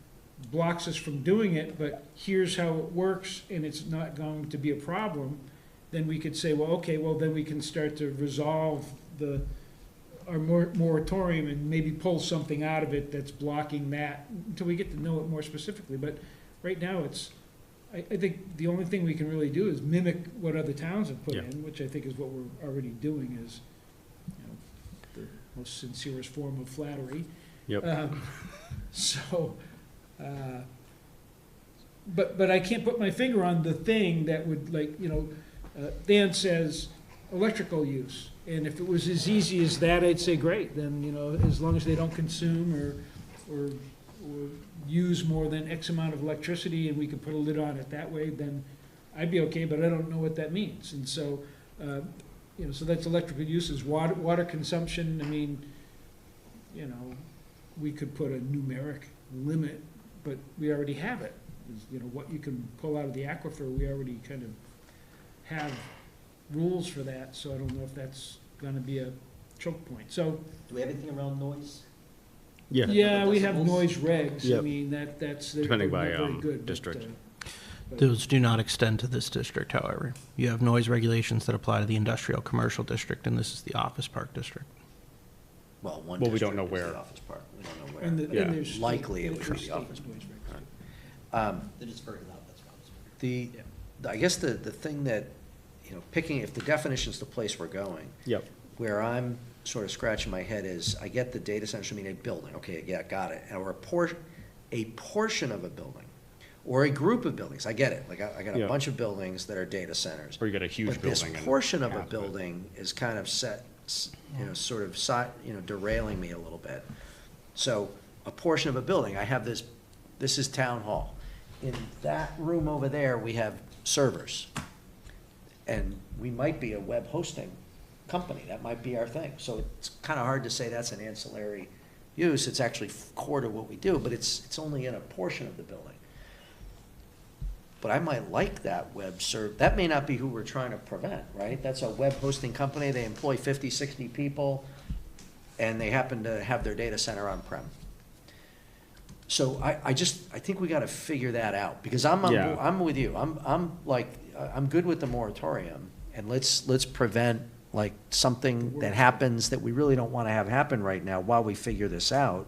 blocks us from doing it, but here's how it works, and it's not going to be a problem, then we could say, well, okay, well, then we can start to resolve our moratorium and maybe pull something out of it that's blocking that until we get to know it more specifically. But right now, it's, I think the only thing we can really do is mimic what other towns have put in, which I think is what we're already doing, is, you know, the most sincerest form of flattery. Yep. So, but I can't put my finger on the thing that would, like, you know, Dan says electrical use. And if it was as easy as that, I'd say great. Then, you know, as long as they don't consume or use more than X amount of electricity and we can put a lid on it that way, then I'd be okay, but I don't know what that means. And so, you know, so that's electrical uses. Water consumption, I mean, you know, we could put a numeric limit, but we already have it. You know, what you can pull out of the aquifer, we already kind of have rules for that, so I don't know if that's gonna be a choke point. So, Do we have anything around noise? yeah, we have Decibels? noise regs. I Yep. mean, that's, they're Depending not by, very good, but, district. but- Those do not extend to this district, however. You have noise regulations that apply to the industrial commercial district, and this is the office park district. Well, one Well, we don't district know is the where. office park. We don't know And, where. the, Yeah. and there's Likely it would there's be state office. noise regs. They're just very loud, that's what I was. The, I guess the thing that, you know, picking, if the definition's the place we're going, Yep. where I'm sort of scratching my head is, I get the data center should mean a building, okay, yeah, got it, or a portion of a building, or a group of buildings, I get it, like, I got a Yeah. bunch of buildings that are data centers. Or you got a huge But this building and portion of a half of it. building is kind of you know, sort of you know, derailing me a little bit. So, a portion of a building, I have this is town hall. In that room over there, we have servers. And we might be a web hosting company, that might be our thing. So it's kind of hard to say that's an ancillary use, it's actually core to what we do, but it's only in a portion of the building. But I might like that that may not be who we're trying to prevent, right? That's a web hosting company, they employ 50, 60 people, and they happen to have their data center on-prem. So I think we gotta figure that out, because I'm with you, I'm good with the moratorium, and let's prevent like something that happens that we really don't wanna have happen right now while we figure this out.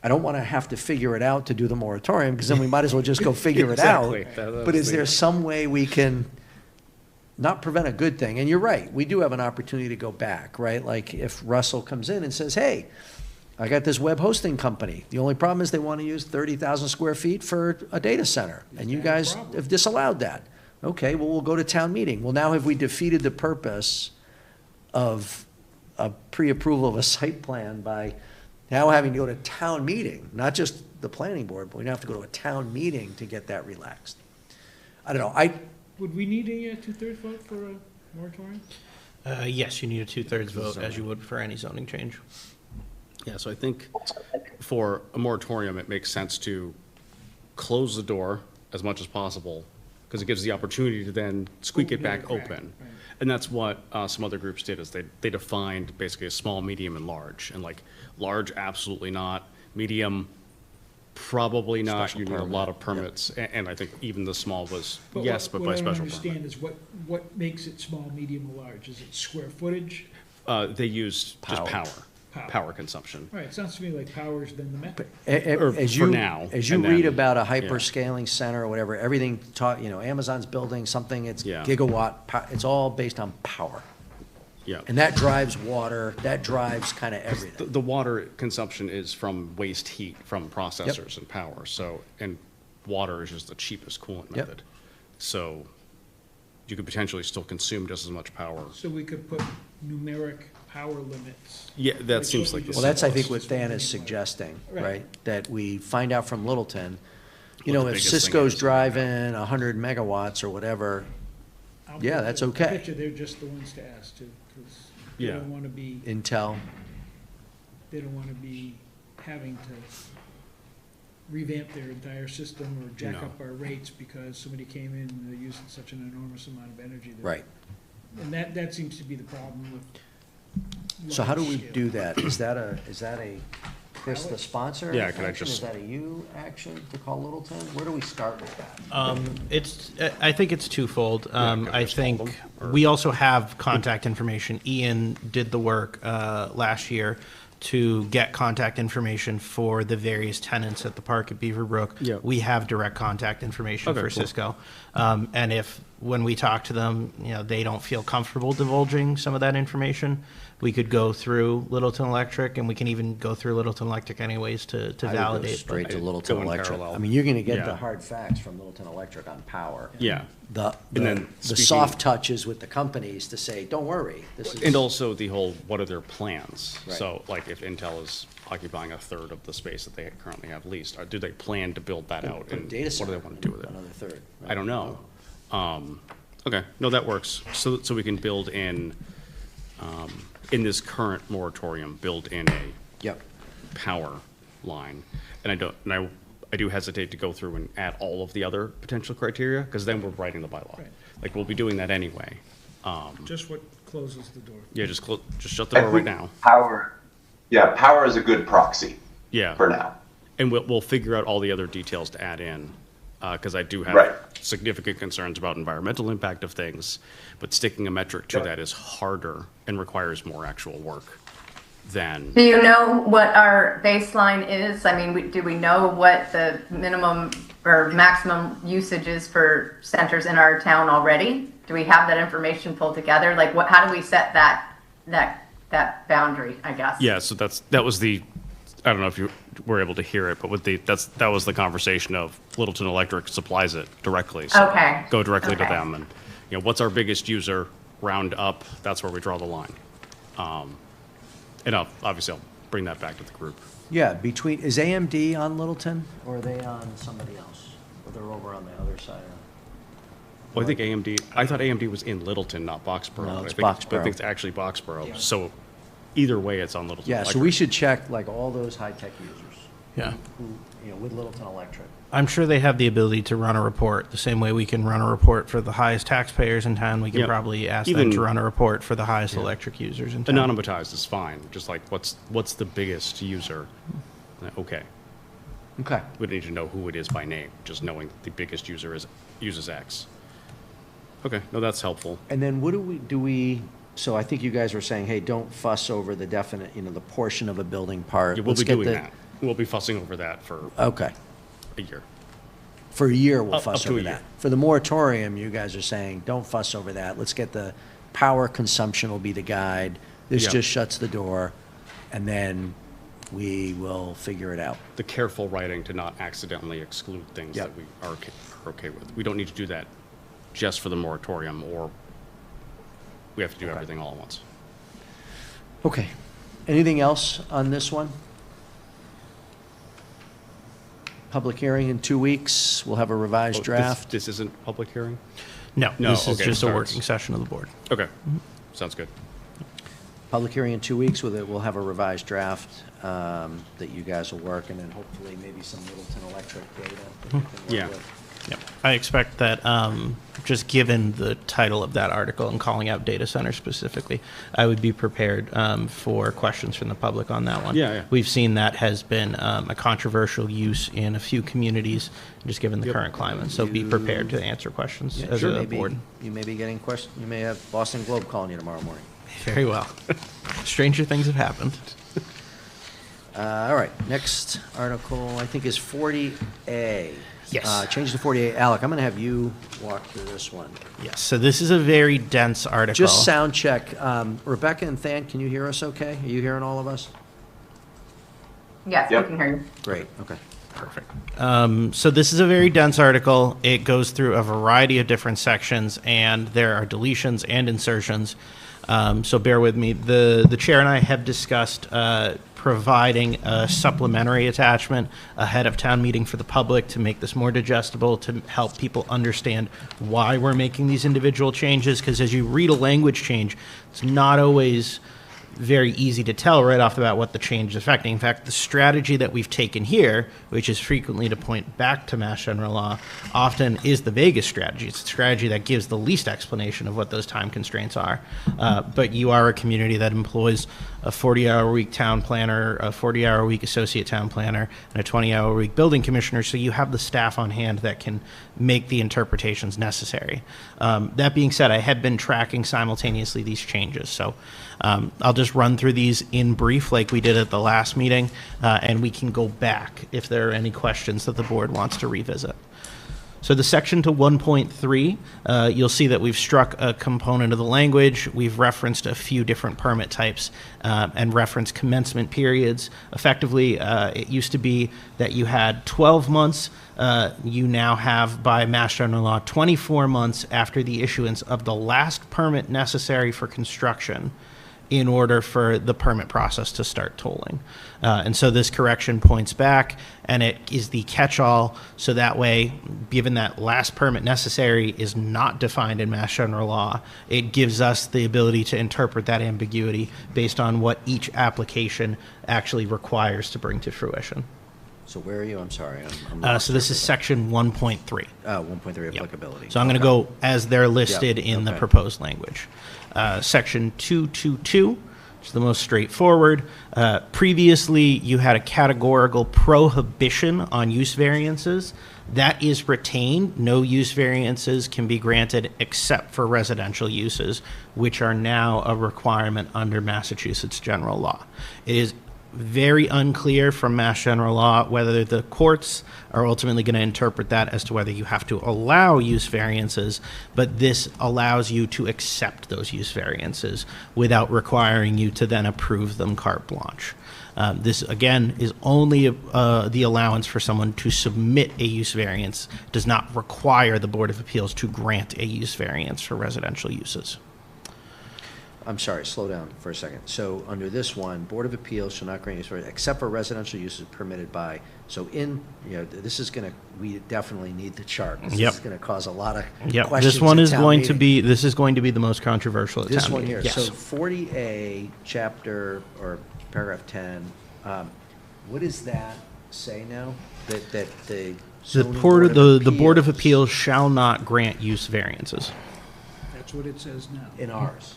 I don't wanna have to figure it out to do the moratorium, because then we might as well just go figure it out. Exactly. But is there some way we can not prevent a good thing? And you're right, we do have an opportunity to go back, right? Like if Russell comes in and says, hey, I got this web hosting company. The only problem is they want to use 30,000 square feet for a data center, and you guys have disallowed that. Okay, well, we'll go to town meeting. Well, now have we defeated the purpose of a pre-approval of a site plan by now having to go to town meeting, not just the planning board, but we now have to go to a town meeting to get that relaxed? I don't know, Would we need a two-thirds vote for a moratorium? Yes, you need a two-thirds vote, as you would for any zoning change. Yeah, so I think for a moratorium, it makes sense to close the door as much as possible, because it gives the opportunity to then squeak it back Open it, open. right. And that's what some other groups did, is they defined basically a small, medium, and large. And like, large, absolutely not. Medium, Probably not. Special You need a permit. lot of Yep. permits, and I think even the small was, But yes, but by what I don't special understand permit. is what makes it small, medium, or large? Is it square footage? They use just Power. power consumption. All right, it sounds to me like power's been the method. Or As for you, now, as you and read then- about a yeah. hyperscaling center or whatever, everything taught, Amazon's building something, it's Yeah. gigawatt, it's all based on power. Yeah. And that drives water, that drives kind of The, everything. the water consumption is from waste heat from processors and power, so, and water is just the cheapest coolant Yep. method. So you could potentially still consume just as much power. So we could put numeric power limits. Yeah, that Like seems what like we the Well, that's, I think, simplest what Dan way is to do it. suggesting, Right. right? That we find out from Littleton, What the if biggest thing Cisco's is. driving 100 megawatts or whatever, I'll Yeah, bet that's you- okay. I bet you they're just the ones to ask too, because they Yeah. don't want to be, Intel, having to revamp their entire system or jack No. up our rates because somebody came in and they're using such an enormous amount of energy. that- right. And that seems to be the problem with. So how do we large scale. do that? Is that a, Chris, the sponsor? Yeah, could I action? just- Is that a you action to call Littleton? Where do we start with that? I think it's twofold. could I I just call them, think or- we also have contact information. Ian did the work last year to get contact information for the various tenants at the park at Beaver Brook. Yeah. We have direct contact information Okay, for cool. Cisco. And if, when we talk to them, they don't feel comfortable divulging some of that information, we could go through Littleton Electric, and we can even go through Littleton Electric anyways to I would go validate. straight to I'd Littleton go in Electric. parallel. I mean, you're gonna get Yeah. the hard facts from Littleton Electric on power. Yeah. The, And then the speaking- soft touches with the companies to say, don't worry, this is. And also the whole, what are their plans? Right. So like if Intel is occupying a third of the space that they currently have leased, do they plan to build that out? Put a And data what do center they want to do with it? Another third. right? I don't know. Okay, no, that works. So we can build in this current moratorium, build in a Yep. power line. And I do hesitate to go through and add all of the other potential criteria, because then we're writing the bylaw. Right. Like, we'll be doing that anyway. Just what closes the door. Yeah, just shut the door right now. Power is a good proxy Yeah. for now. And we'll figure out all the other details to add in, because I do have Right. significant concerns about environmental impact of things, but sticking a metric to Yep. that is harder and requires more actual work than, Do you know what our baseline is? I mean, do we know what the minimum or maximum usage is for centers in our town already? Do we have that information pulled together? Like, how do we set that boundary, I guess? yeah, so that was the, I don't know if you were able to hear it, but that was the conversation of Littleton Electric supplies it directly. So Okay. go directly to Okay. them, and, what's our biggest user, round up, that's where we draw the line. And obviously I'll bring that back to the group. Yeah, is AMD on Littleton, or are they on somebody else? Or they're over on the other side of? Well, I think I thought AMD was in Littleton, not Boxborough. No, it's But I Boxborough. think it's actually Boxborough. So either way, it's on Littleton Yeah, so Electric. we should check like all those high-tech users Yeah. who, with Littleton Electric. I'm sure they have the ability to run a report the same way we can run a report for the highest taxpayers in town. We can Yeah. probably ask them Even- to run a report for the highest electric users in town. Anonymized is fine, just like what's the biggest user? Okay, Okay. we don't need to know who it is by name, just knowing the biggest user uses X. Okay, no, that's helpful. And then what do we, so I think you guys were saying, hey, don't fuss over the definite, the portion of a building part. Yeah, we'll Let's be get doing the- that. We'll be fussing over that for Okay. a year. For a year, we'll Up fuss to a over year. that. For the moratorium, you guys are saying, don't fuss over that. Let's get the power consumption will be the guide. This Yeah. just shuts the door, and then we will figure it out. The careful writing to not accidentally exclude things Yep. that we are okay with. We don't need to do that just for the moratorium, or we have to do everything all at once. Okay. Anything else on this one? Public hearing in 2 weeks. We'll have a revised Oh, draft. This isn't public hearing? No, No, this is okay, just a sorry. working session of the board. Okay, sounds good. Public hearing in 2 weeks with it. We'll have a revised draft that you guys will work, and then hopefully maybe some Littleton Electric data that we can work Yeah. with. Yep. I expect that, just given the title of that article and calling out data center specifically, I would be prepared for questions from the public on that one. Yeah. We've seen that has been a controversial use in a few communities, just given the current climate. So be prepared to answer questions as a Maybe board. you may be getting questions, you may have Boston Globe calling you tomorrow morning. Very well. Stranger things have happened. All right, next article, I think, is 40A. Yes. Change to 40A. Alec, I'm going to have you walk through this one. Yes, so this is a very dense article. Just sound check. Rebecca and Than, can you hear us okay? Are you hearing all of us? Yes, Yep. we can hear you. Great, okay. Perfect. So this is a very dense article. It goes through a variety of different sections, and there are deletions and insertions. So bear with me. The chair and I have discussed providing a supplementary attachment ahead of town meeting for the public to make this more digestible, to help people understand why we're making these individual changes. Because as you read a language change, it's not always very easy to tell right off the bat what the change is affecting. In fact, the strategy that we've taken here, which is frequently to point back to Mass General Law, often is the vaguest strategy. It's the strategy that gives the least explanation of what those time constraints are. But you are a community that employs a 40-hour-week town planner, a 40-hour-week associate town planner, and a 20-hour-week building commissioner, so you have the staff on hand that can make the interpretations necessary. That being said, I have been tracking simultaneously these changes, so I'll just run through these in brief like we did at the last meeting, and we can go back if there are any questions that the board wants to revisit. So the section to 1.3, you'll see that we've struck a component of the language. We've referenced a few different permit types and referenced commencement periods. Effectively, it used to be that you had 12 months. You now have, by Mass General Law, 24 months after the issuance of the last permit necessary for construction in order for the permit process to start tolling. And so this correction points back, and it is the catch-all, so that way, given that last permit necessary is not defined in Mass General Law, it gives us the ability to interpret that ambiguity based on what each application actually requires to bring to fruition. So where are you? I'm sorry. So this is section 1.3. 1.3 applicability. So I'm going to go as they're listed in the okay. proposed language. Section 222, which is the most straightforward. Previously, you had a categorical prohibition on use variances. That is retained. No use variances can be granted except for residential uses, which are now a requirement under Massachusetts general law. It is very unclear from Mass General Law whether the courts are ultimately going to interpret that as to whether you have to allow use variances, but this allows you to accept those use variances without requiring you to then approve them carte blanche. This, again, is only the allowance for someone to submit a use variance, does not require the Board of Appeals to grant a use variance for residential uses. I'm sorry, slow down for a second. So under this one, Board of Appeals shall not grant use variance except for residential uses permitted by, so this is going to, we definitely need the chart. This is going to cause a lot of questions. This one at is town going meeting. to be, this is going to be the most controversial at This town one meeting. here. Yes. So 40A, chapter, or paragraph 10, what does that say now? That the The zoning Board of Appeals shall not grant use variances. That's what it says now. in ours.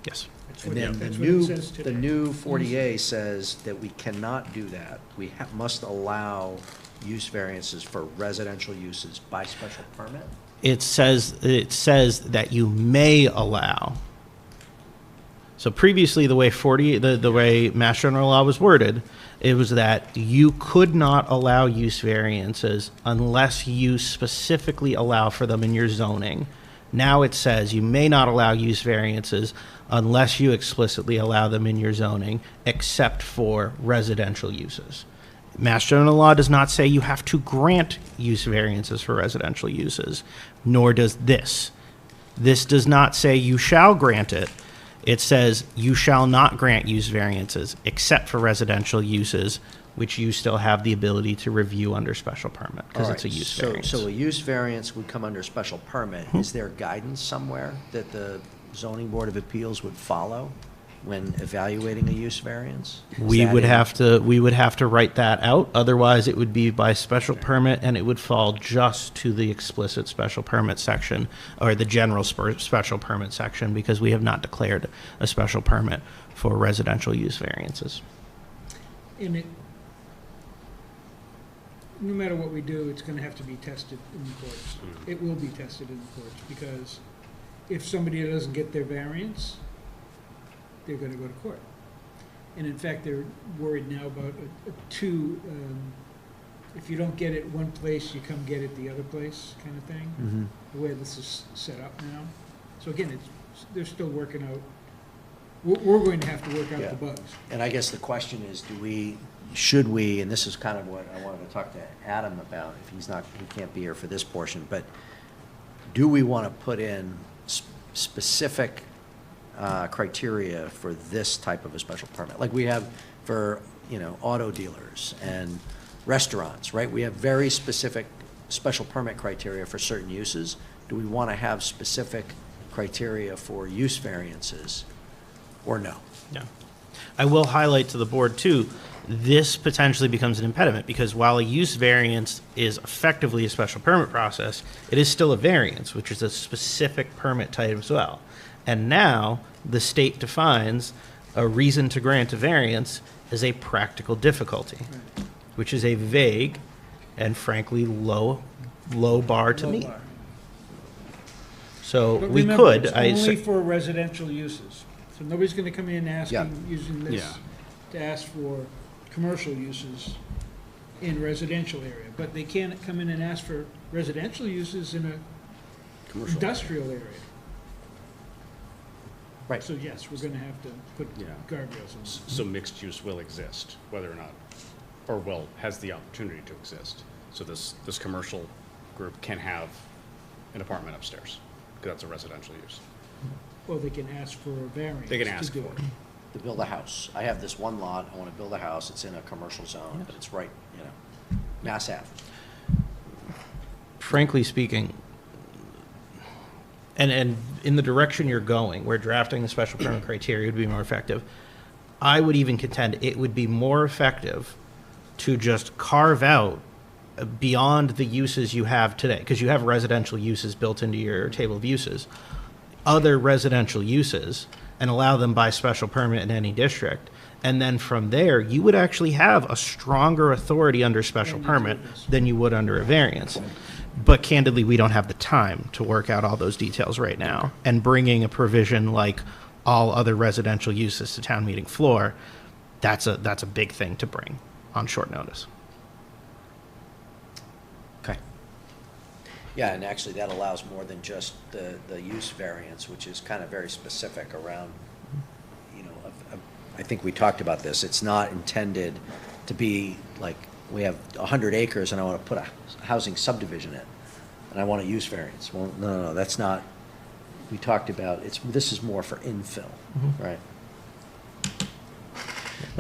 Yes. That's And what then it- the that's what it new, says the today. new 40A says that we cannot do that. We must allow use variances for residential uses by special permit. It says that you may allow. So previously, the way the way Mass General Law was worded, it was that you could not allow use variances unless you specifically allow for them in your zoning. Now it says you may not allow use variances unless you explicitly allow them in your zoning, except for residential uses. Mass General Law does not say you have to grant use variances for residential uses, nor does this. This does not say you shall grant it. It says you shall not grant use variances except for residential uses, which you still have the ability to review under special permit because it's a use variance. So a use variance would come under special permit. Is there guidance somewhere that the zoning board of appeals would follow? when evaluating a use variance? Is We that would in- we would have to write that out. Otherwise, it would be by special permit, and it would fall just to the explicit special permit section or the general special permit section, because we have not declared a special permit for residential use variances. And it, no matter what we do, it's gonna have to be tested in the courts. It will be tested in the courts, because if somebody doesn't get their variance, they're gonna go to court. And in fact, they're worried now about if you don't get it one place, you come get it the other place kind of thing, Mhm. the way this is set up now. So again, they're still working out, we're going to have to work out Yeah. the bugs. And I guess the question is, should we, and this is kind of what I wanted to talk to Adam about, if he can't be here for this portion, but do we want to put in specific criteria for this type of a special permit? Like we have for, auto dealers and restaurants, right? We have very specific special permit criteria for certain uses. Do we want to have specific criteria for use variances or no? Yeah. I will highlight to the board too, this potentially becomes an impediment, because while a use variance is effectively a special permit process, it is still a variance, which is a specific permit type as well. And now the state defines a reason to grant a variance as a practical difficulty, which is a vague and frankly low bar to Low meet. bar. So But we remember, could. it's only for residential uses. So nobody's gonna come in Yeah. asking, using this Yeah. to ask for commercial uses in residential area. But they can't come in and ask for residential uses in a Commercial. industrial area. Right. So yes, we're gonna have to put Yeah. guardrails on. So mixed use will exist, whether or not, has the opportunity to exist. So this commercial group can have an apartment upstairs, because that's a residential use. Well, they can ask for a variance. They can to ask do for it. it. To build a house. I have this one lot, I want to build a house, it's in a commercial zone, but it's right, Mass Ave. Frankly speaking, and in the direction you're going, where drafting the special permit criteria would be more effective, I would even contend it would be more effective to just carve out beyond the uses you have today, because you have residential uses built into your table of uses, other residential uses, and allow them by special permit in any district. And then from there, you would actually have a stronger authority under special permit than you would under a variance. But candidly, we don't have the time to work out all those details right now. And bringing a provision like all other residential uses to town meeting floor, that's a big thing to bring on short notice. Okay. Yeah, and actually that allows more than just the use variance, which is kind of very specific around, I think we talked about this. It's not intended to be like, we have 100 acres and I want to put a housing subdivision in, and I want a use variance. Well, no, that's not, we talked about, this is more for infill, right?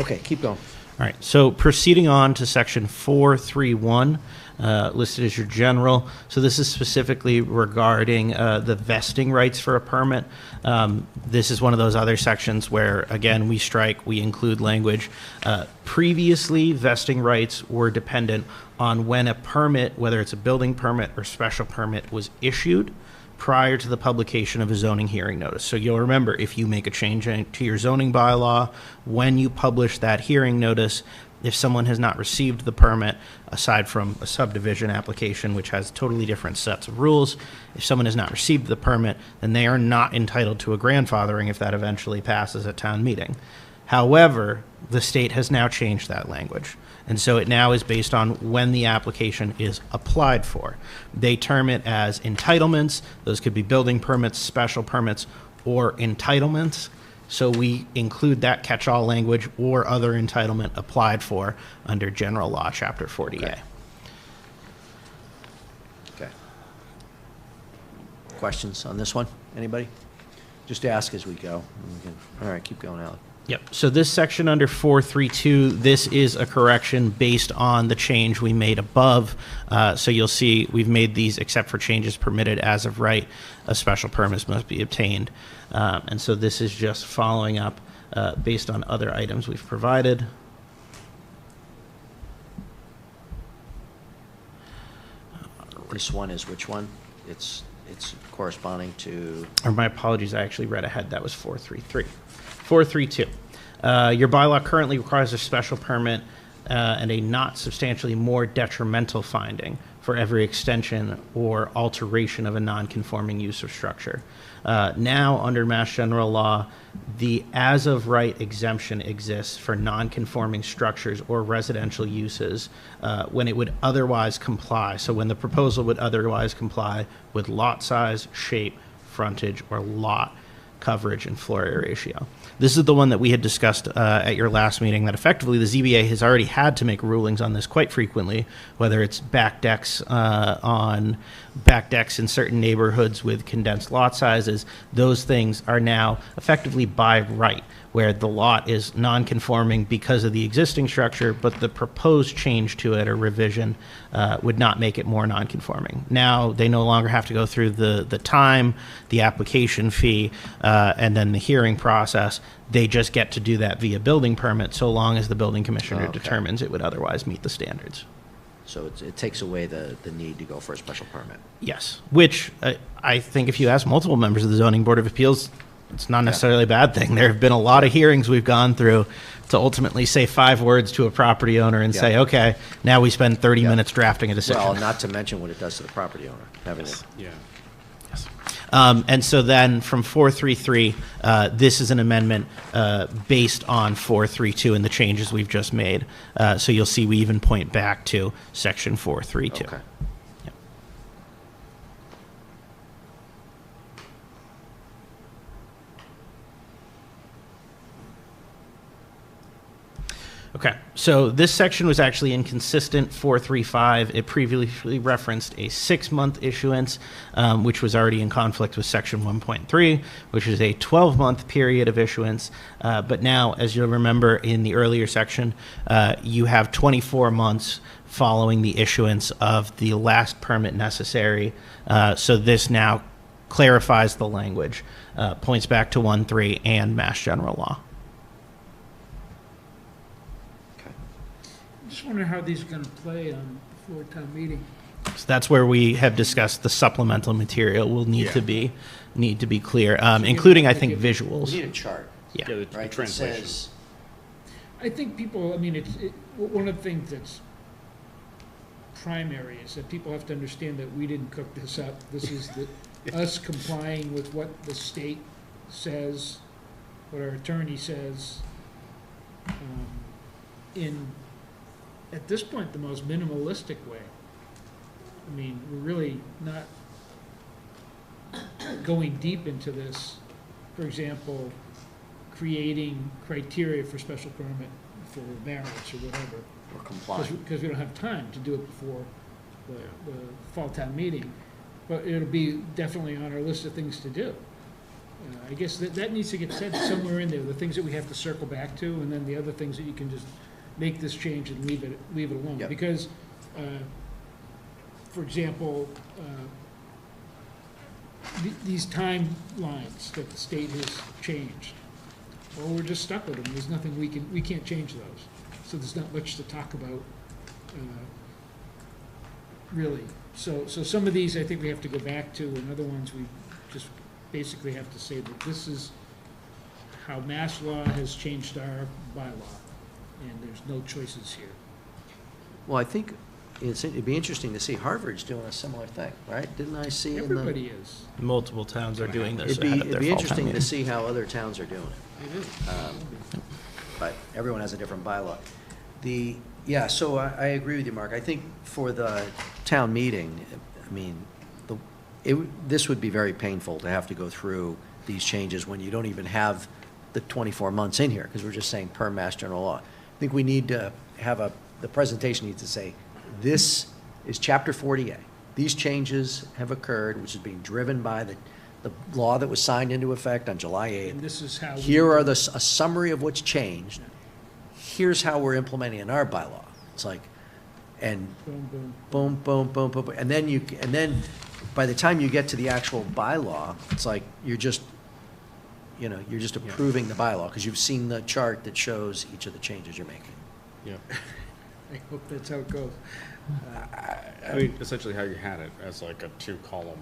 Okay, keep going. All right, so proceeding on to section 431, listed as your general. So this is specifically regarding the vesting rights for a permit. This is one of those other sections where, again, we include language. Previously, vesting rights were dependent on when a permit, whether it's a building permit or special permit, was issued prior to the publication of a zoning hearing notice. So you'll remember, if you make a change to your zoning bylaw, when you publish that hearing notice, if someone has not received the permit, aside from a subdivision application, which has totally different sets of rules, if someone has not received the permit, then they are not entitled to a grandfathering if that eventually passes at town meeting. However, the state has now changed that language. And so it now is based on when the application is applied for. They term it as entitlements. Those could be building permits, special permits, or entitlements. So we include that catch-all language or other entitlement applied for under General Law, Chapter 40A. Okay. Questions on this one? Anybody? Just ask as we go. All right, keep going, Alec. Yep. So this section under 432, this is a correction based on the change we made above. So you'll see we've made these except for changes permitted as of right. A special permit must be obtained. And so this is just following up based on other items we've provided. This one is which one? It's corresponding to, Or my apologies, I actually read ahead. That was 433. 432. Your bylaw currently requires a special permit and a not substantially more detrimental finding for every extension or alteration of a non-conforming use or structure. Now, under Mass General Law, the as-of-right exemption exists for non-conforming structures or residential uses when it would otherwise comply. So when the proposal would otherwise comply with lot size, shape, frontage, or lot coverage and floor area ratio. This is the one that we had discussed at your last meeting, that effectively the ZBA has already had to make rulings on this quite frequently, whether it's back decks in certain neighborhoods with condensed lot sizes. Those things are now effectively by right, where the lot is non-conforming because of the existing structure, but the proposed change to it or revision would not make it more non-conforming. Now, they no longer have to go through the time, the application fee, and then the hearing process. They just get to do that via building permit, so long as the building commissioner Okay. determines it would otherwise meet the standards. so it takes away the need to go for a special permit. Yes, which I think if you ask multiple members of the Zoning Board of Appeals, it's not necessarily a bad thing. There have been a lot of hearings we've gone through to ultimately say 5 words to a property owner and say, Yeah. okay, now we spend 30 Yeah. minutes drafting a decision. Well, not to mention what it does to the property owner, having it. Yeah. Yes. And so then from 433, this is an amendment based on 432 and the changes we've just made. So you'll see we even point back to section 432. Okay. Yep. Okay, so this section was actually inconsistent, 435. It previously referenced a 6-month issuance, which was already in conflict with section 1.3, which is a 12-month period of issuance. But now, as you'll remember in the earlier section, you have 24 months following the issuance of the last permit necessary. So this now clarifies the language, points back to 1.3 and Mass General Law. I just wonder how these are gonna play on the floor town meeting. So that's where we have discussed the supplemental material will need to be clear, including, I think, We visuals. need a chart, Yeah. The right? That translation. says, I think people, I mean, one of the things that's primary is that people have to understand that we didn't cook this up. This is us complying with what the state says, what our attorney says, in, at this point, the most minimalistic way. I mean, we're really not going deep into this. For example, creating criteria for special permit for variance or whatever. we're complying. Because we don't have time to do it before the fall town meeting. But it'll be definitely on our list of things to do. I guess that needs to get said somewhere in there, the things that we have to circle back to, and then the other things that you can just make this change and leave it alone. Yep. Because, for example, these timelines that the state has changed, well, we're just stuck with them. There's nothing we can't change those. So there's not much to talk about, really. So some of these I think we have to go back to, and other ones we just basically have to say that this is how mass law has changed our bylaw, and there's no choices here. Well, I think it'd be interesting to see Harvard's doing a similar thing, right? Didn't I see in the? Everybody is. Multiple towns are doing this It'd be, ahead of it'd their be fall town interesting to meeting. see how other towns are doing it. It is. But everyone has a different bylaw. Yeah, so I agree with you, Mark. I think for the town meeting, I mean, this would be very painful to have to go through these changes when you don't even have the 24 months in here, because we're just saying per Mass General Law. I think we need to have the presentation needs to say, this is Chapter 40A. These changes have occurred, which is being driven by the law that was signed into effect on July 8th. And this is how. Here are a summary of what's changed. Here's how we're implementing in our bylaw. It's like, and Boom, boom. boom, boom, boom, boom, boom. And then by the time you get to the actual bylaw, it's like you're just you know, you're just approving the bylaw, because you've seen the chart that shows each of the changes you're making. Yeah. I hope that's how it goes. I mean, essentially how you had it, as like a 2-column.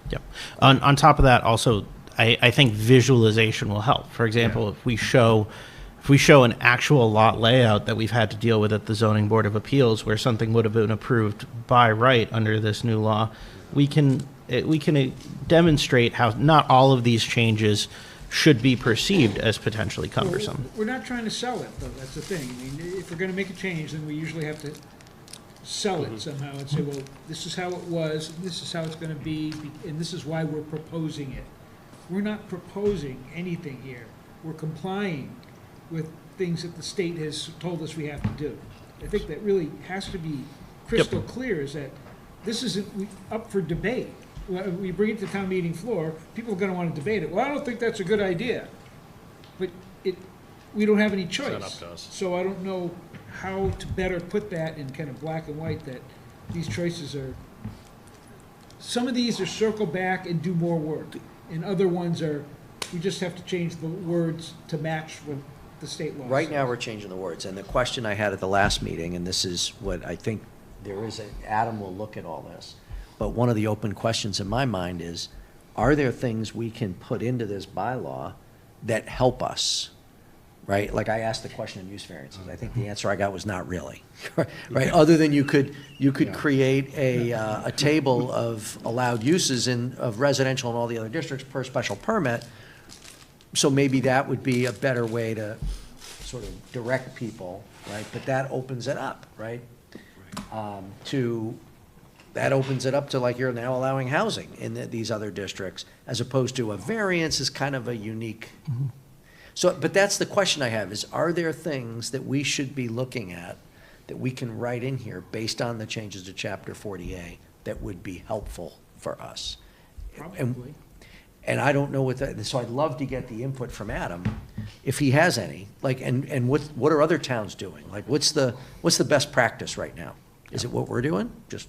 Yep. On top of that, also, I think visualization will help. For example, if we show an actual lot layout that we've had to deal with at the Zoning Board of Appeals, where something would have been approved by right under this new law, we can demonstrate how not all of these changes should be perceived as potentially cumbersome. We're not trying to sell it, though, that's the thing. I mean, if we're gonna make a change, then we usually have to sell it somehow and say, well, this is how it was, and this is how it's gonna be, and this is why we're proposing it. We're not proposing anything here. We're complying with things that the state has told us we have to do. I think that really has to be crystal clear, is that this isn't up for debate. We bring it to town meeting floor, people are gonna wanna debate it. Well, I don't think that's a good idea. But we don't have any choice. It's not up to us. So I don't know how to better put that in kind of black and white, that these choices are, some of these are circle back and do more work. And other ones are, we just have to change the words to match what the state law says. Right now, we're changing the words, and the question I had at the last meeting, and this is what I think there is, Adam will look at all this, but one of the open questions in my mind is, are there things we can put into this bylaw that help us? Right, like I asked the question of use variances, I think the answer I got was not really, right? Other than you could create a table of allowed uses of residential and all the other districts per special permit. So maybe that would be a better way to sort of direct people, right? But that opens it up, right? That opens it up to, like, you're now allowing housing in these other districts, as opposed to a variance is kind of a unique. So, but that's the question I have, is are there things that we should be looking at that we can write in here based on the changes to Chapter 40A that would be helpful for us? Probably. And I don't know what that, so I'd love to get the input from Adam, if he has any, like, and what are other towns doing? Like, what's the best practice right now? Is it what we're doing? Just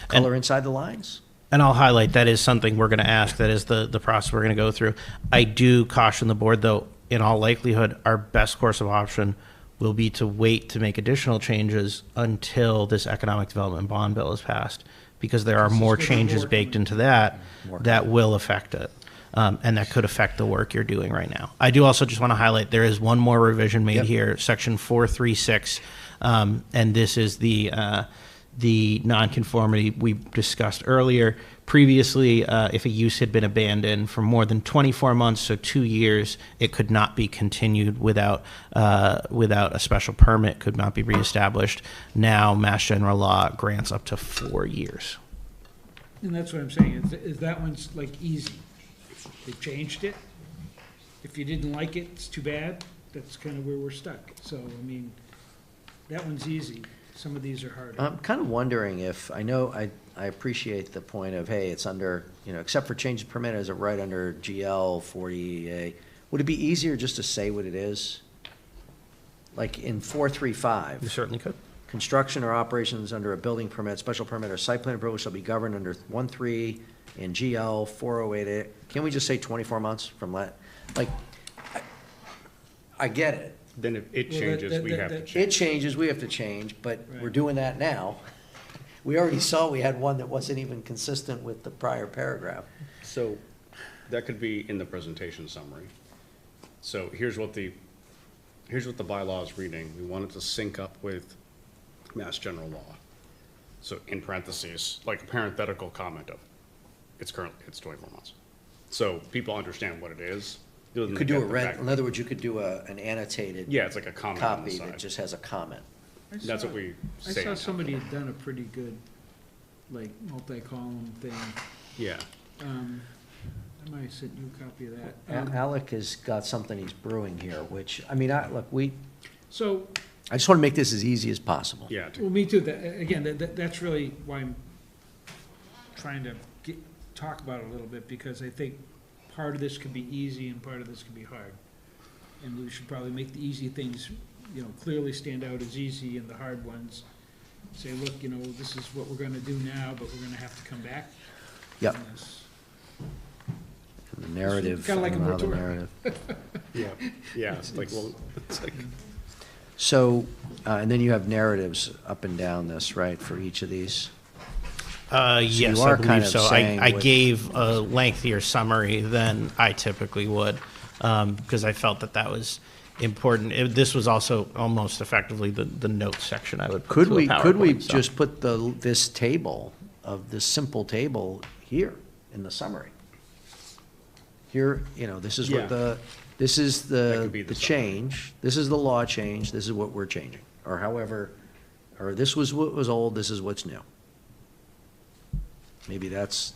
color inside the lines? And I'll highlight, that is something we're going to ask. That is the process we're going to go through. I do caution the board, though, in all likelihood, our best course of option will be to wait to make additional changes until this economic development bond bill is passed, because there are more changes baked into that that will affect it. And that could affect the work you're doing right now. I do also just want to highlight, there is one more revision made here, section 436, and this is the nonconformity we discussed earlier. Previously, if a use had been abandoned for more than 24 months, so 2 years, it could not be continued without a special permit, could not be reestablished. Now, Mass General Law grants up to 4 years. And that's what I'm saying, is that one's like easy. They changed it. If you didn't like it, it's too bad. That's kind of where we're stuck. So, I mean, that one's easy. Some of these are harder. I'm kind of wondering if, I know, I appreciate the point of, hey, it's under, you know, except for changes permitted, is it right under GL 40A? Would it be easier just to say what it is? Like in 435. You certainly could. Construction or operations under a building permit, special permit, or site plan approval shall be governed under 1.3 and GL 408A. Can we just say 24 months from that? Like, I get it. Then if it Well, changes, we have to change. It changes, we have to change, but we're Right. doing that now. We already saw we had one that wasn't even consistent with the prior paragraph. So that could be in the presentation summary. So here's what the bylaw is reading. We want it to sync up with Mass General Law. So in parentheses, like a parenthetical comment of, it's 24 months. So people understand what it is. You could do in other words, you could do an annotated Yeah, it's like a comment on the copy that side. just has a comment. That's what we I say. saw on top. somebody had done a pretty good, like, multi-column thing. Yeah. I might have sent you a copy of that. Alec has got something he's brewing here, which, I mean, look, So, I just want to make this as easy as possible. Yeah. well, me too, again, that's really why I'm trying to talk about it a little bit, because I think part of this could be easy and part of this could be hard. And we should probably make the easy things, you know, clearly stand out as easy, and the hard ones say, look, you know, this is what we're gonna do now, but we're gonna have to come back. Yep. on this. The narrative. Kinda like I a don't know how the moratorium. narrative. Yeah, it's like, well, it's like, So, and then you have narratives up and down this, right, for each of these? Yes, you I are kind believe of so. saying I what- gave a lengthier summary than I typically would, because I felt that that was important. This was also almost effectively the notes section I would put Could to a we PowerPoint, so. just put this table, this simple table here in the summary? Here, this is Yeah. what this is That could be the the summary. change, this is the law change, this is what we're changing. Or however, or this was what was old, this is what's new. Maybe that's,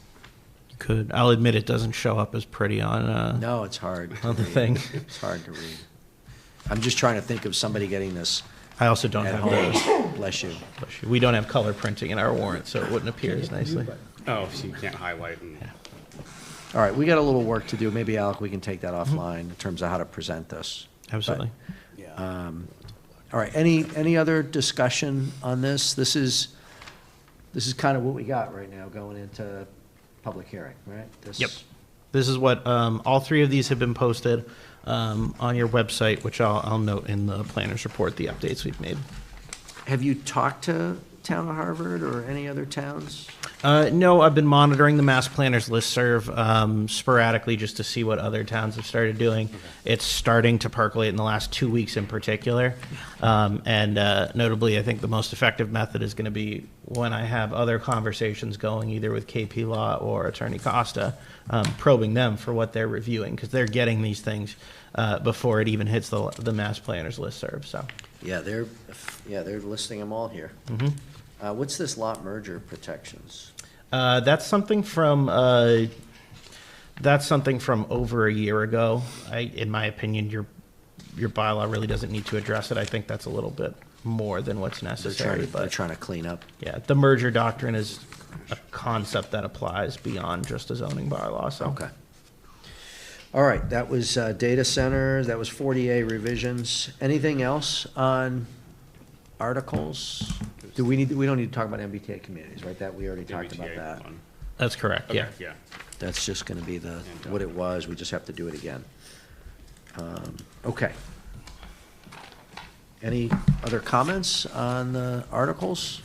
Could. I'll admit it doesn't show up as pretty on, no, it's hard. to on the read. thing. It's hard to read. I'm just trying to think of somebody getting this I also don't at have those. home. Bless you. We don't have color printing in our warrant, so it wouldn't appear as nicely. oh, so you can't highlight and, All right, we got a little work to do. Maybe, Alec, we can take that offline in terms of how to present this. Absolutely. All right, any other discussion on this? This is kind of what we got right now going into public hearing, right? Yep. This is what, all three of these have been posted on your website, which I'll note in the planner's report, the updates we've made. Have you talked to Town of Harvard or any other towns? No, I've been monitoring the Mass Planners listserv sporadically just to see what other towns have started doing. It's starting to percolate in the last 2 weeks in particular. And notably, I think the most effective method is going to be when I have other conversations going, either with KP Law or Attorney Costa, probing them for what they're reviewing, because they're getting these things before it even hits the Mass Planners listserv, so. Yeah, they're listing them all here. Mhm. What's this lot merger protections? That's something from over a year ago. In my opinion, your bylaw really doesn't need to address it. I think that's a little bit more than what's necessary. They're But trying to clean up. yeah, the merger doctrine is a concept that applies beyond just a zoning bylaw. So Okay. All right, that was data centers, that was 40A revisions. Anything else on articles? We don't need to talk about MBTA communities, right? That, we already talked about MBTA that. one. that's correct. Okay, Yeah. yeah. That's just gonna be what it was, we just have to do it again. Okay. Any other comments on the articles?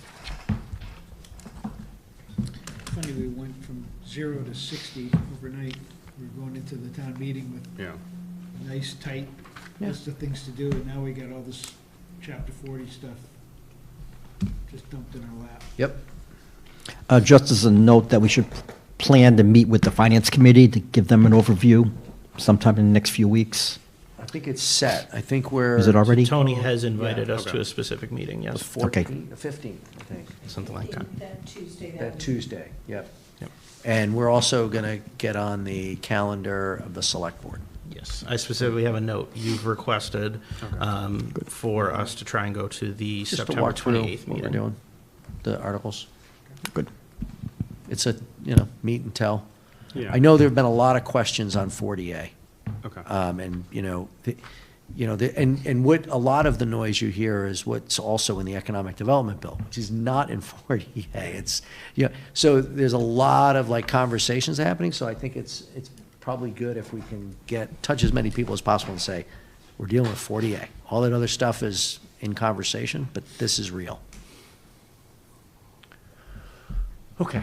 Funny, we went from 0 to 60 overnight. We're going into the town meeting with Yeah. a nice, tight Yeah. list of things to do, and now we got all this chapter 40 stuff just dumped in our lap. Yep. Just as a note that we should plan to meet with the Finance Committee to give them an overview sometime in the next few weeks. I think it's set. I think we're. Is it already? Tony has invited Yeah. us to Okay. a specific meeting. The Yes, 14th, the 15th, I think. something like that. That Tuesday. That Tuesday, yep. Yep. And we're also going to get on the calendar of the select board. Yes, I specifically have a note. You've requested for us to try and go to the Just to September walk through 28th what we're meeting. doing, the articles. Good. It's a, meet and tell. Yeah. I know there've been a lot of questions on 40A. Okay. And, and what, a lot of the noise you hear is what's also in the economic development bill, which is not in 40A. It's, so there's a lot of like conversations happening, so I think it's probably good if we can touch as many people as possible and say, we're dealing with 40A. All that other stuff is in conversation, but this is real. Okay.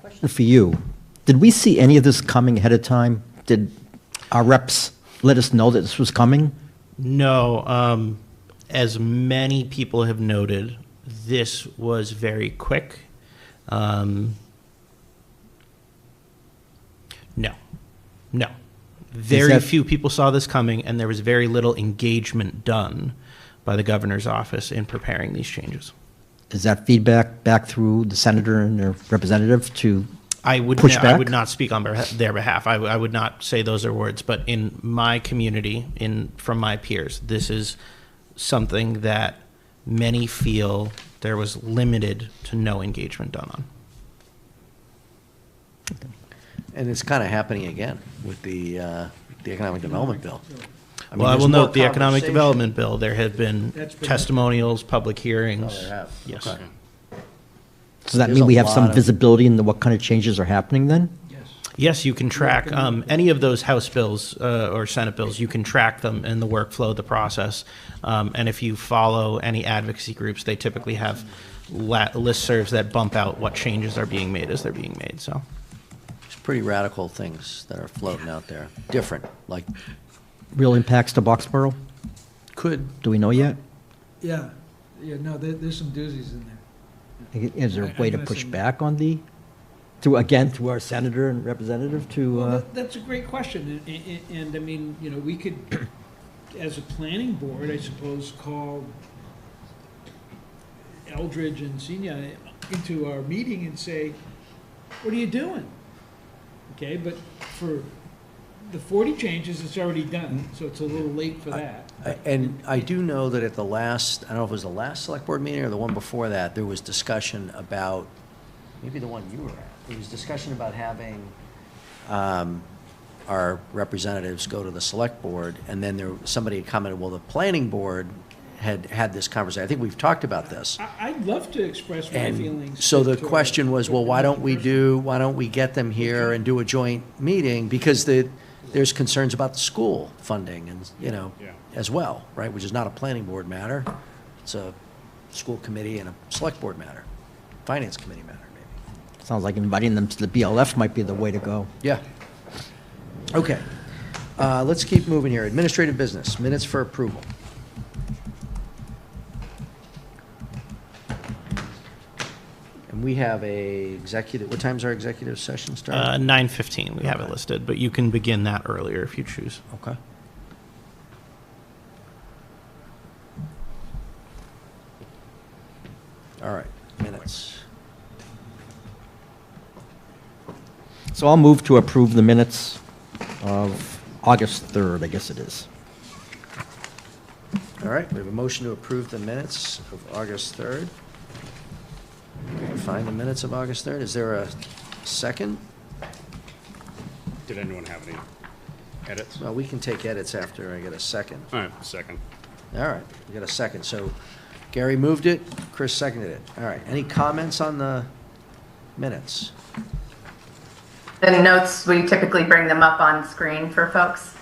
Question for you. Did we see any of this coming ahead of time? Did our reps let us know that this was coming? No, as many people have noted, this was very quick. No. Very that- few people saw this coming, and there was very little engagement done by the governor's office in preparing these changes. Is that feedback back through the senator and their representative to I would push back? not speak on their behalf. I would not say those are words, but in my community, from my peers, this is something that many feel there was limited to no engagement done on. And it's kind of happening again with the economic development bill. I mean, Well, I there's will more note the economic conversation. development bill, there have been That's been- testimonials, public Oh, hearings. there have. Yes. Okay. Does that There's mean a we have some lot of- visibility into what kind of changes are happening then? Yes. Yes, you can track any of those House bills or Senate bills. You can track them in the workflow, the process. And if you follow any advocacy groups, they typically have listservs that bump out what changes are being made as they're being made. So It's pretty radical things that are floating out there. Different, like, Real impacts to Boxborough? could, Do we know yet? Yeah, no, there's some doozies in there. Is there a way to I'm push guessing- back on to our senator and representative to, Well, that's a great question, and I mean, we could, as a planning board, I suppose, call Eldridge and Senior into our meeting and say, what are you doing? Okay, but for the 40 changes, it's already done, so it's a little late for that. and I do know that at the last, I don't know if it was the last select board meeting or the one before that, there was discussion about, maybe the one you were at, there was discussion about having our representatives go to the select board, and then somebody had commented, well, the planning board had this conversation. I think we've talked about this. I'd love to express my And feelings. so the to- question was, well, why don't we get them here and do a joint meeting? Because there's concerns about the school funding and, Yeah. as well, right? Which is not a planning board matter. It's a school committee and a select board matter, finance committee matter, maybe. sounds like inviting them to the BLF might be the way to go. Yeah. Okay. Let's keep moving here. Administrative business, minutes for approval. And we have what time's our executive session start? 9:15, we have it Okay. listed, but you can begin that earlier if you choose. Okay. All right, minutes. So I'll move to approve the minutes of August 3rd, I guess it is. All right, we have a motion to approve the minutes of August 3rd. Find the minutes of August 3rd. Is there a second? Did anyone have any edits? Well, we can take edits after I get a second. All right, second. All right, we got a second. So Gary moved it, Chris seconded it. All right, any comments on the minutes? The notes, we typically bring them up on screen for folks.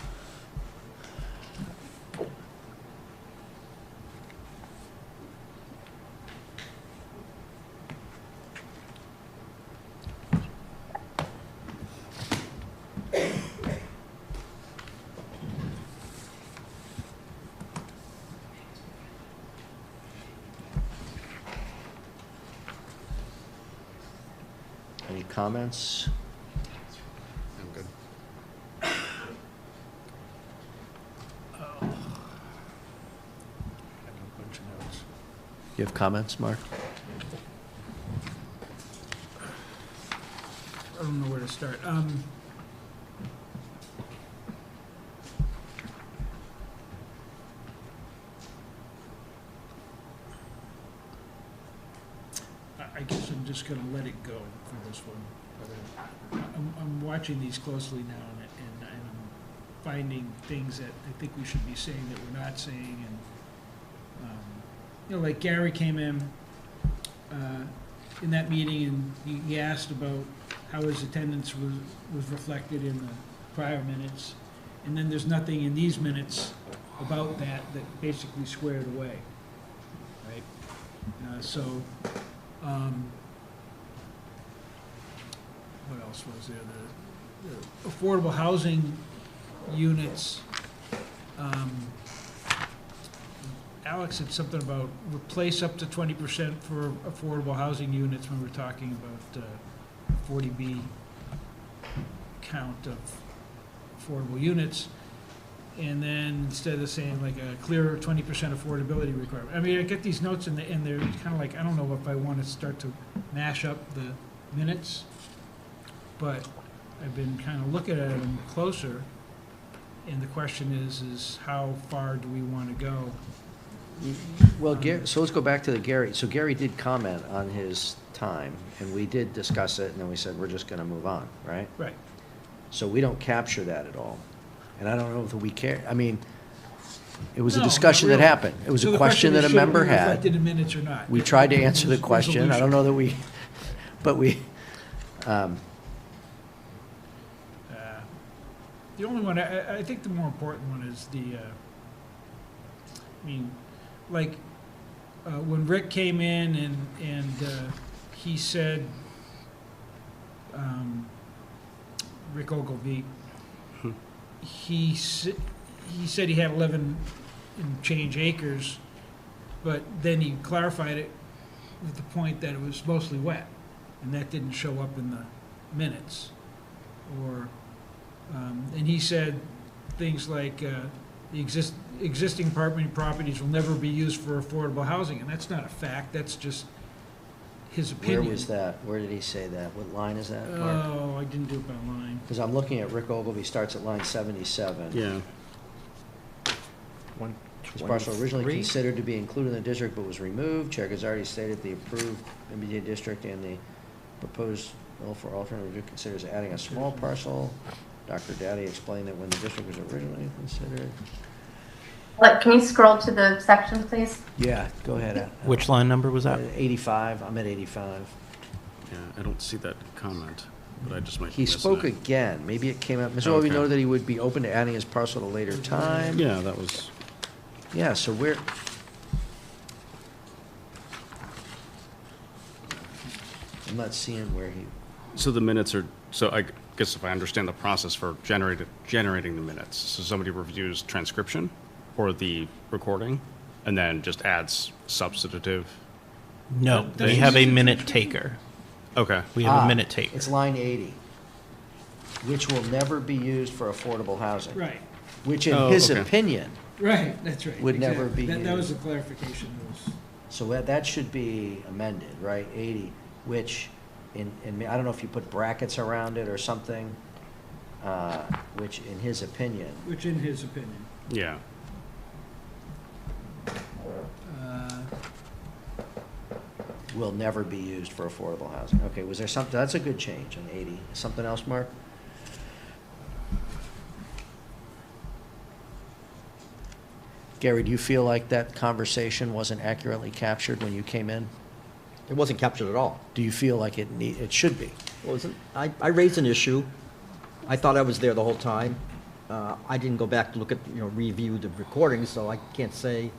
Any comments? I'm good. You have comments, Mark? I don't know where to start. I guess I'm just gonna let it go for this one. I'm watching these closely now, and I'm finding things that I think we should be saying that we're not saying, and, like Gary came in that meeting, and he asked about how his attendance was reflected in the prior minutes, and then there's nothing in these minutes about that basically squared away, right? What else was there? The affordable housing units, Alex said something about replace up to 20% for affordable housing units when we're talking about 40B count of affordable units. And then instead of saying like a clear 20% affordability requirement. I mean, I get these notes and they're kind of like, I don't know if I want to start to mash up the minutes, but I've been kind of looking at them closer. And the question is how far do we want to go? Well, so let's go back to the Gary. So Gary did comment on his time, and we did discuss it, and then we said, we're just going to move on, right? Right. So we don't capture that at all. And I don't know if we care, I mean, it was a No, discussion not that really. happened. It was So a the question that is, a should it member be had. reflected in minutes or not? We tried to answer the question. I don't know that we But we, The only one, I think the more important one is like, when Rick came in and he said, Rick Ogilvy, he said he had 11 and change acres, but then he clarified it with the point that it was mostly wet, and that didn't show up in the minutes. Or, and he said things like, the existing apartment properties will never be used for affordable housing, and that's not a fact, that's just his opinion. where was that? Where did he say that? What line is that, Mark? Oh, I didn't do it by line. Because I'm looking at Rick Ogilvy, starts at line 77. Yeah. This parcel originally considered to be included in the district but was removed. Chair Gazzardi stated the approved MBTA district and the proposed bill for alternate review considers adding a small parcel. Dr. Dowdy explained that when the district was originally considered. Can you scroll to the section, please? Yeah, go ahead. Which line number was that? 85, I'm at 85. Yeah, I don't see that comment, but I just might He be missing spoke it. again, maybe it came up. Mr. Okay. Ogilvy noted that he would be open to adding his parcel at a later time. Yeah, that was, Yeah, so we're, I'm not seeing where he, so the minutes are, so I guess if I understand the process for generating the minutes, so somebody reviews transcription or the recording and then just adds substantive. No, we have a minute taker. Okay. We have a minute taker. It's line 80, which will never be used for affordable housing. Right, Which in Oh, his okay. opinion, right, that's right. Would never exactly. be That was used. the clarification, was, so that should be amended, right? 80, which I don't know if you put brackets around it or something, which in his opinion, which in his opinion. Yeah. will never be used for affordable housing. Okay, was there something, that's a good change on 80. Something else, Mark? Gary, do you feel like that conversation wasn't accurately captured when you came in? It wasn't captured at all. Do you feel like it should be? Wasn't, I raised an issue. I thought I was there the whole time. I didn't go back to look at, review the recordings, so I can't say,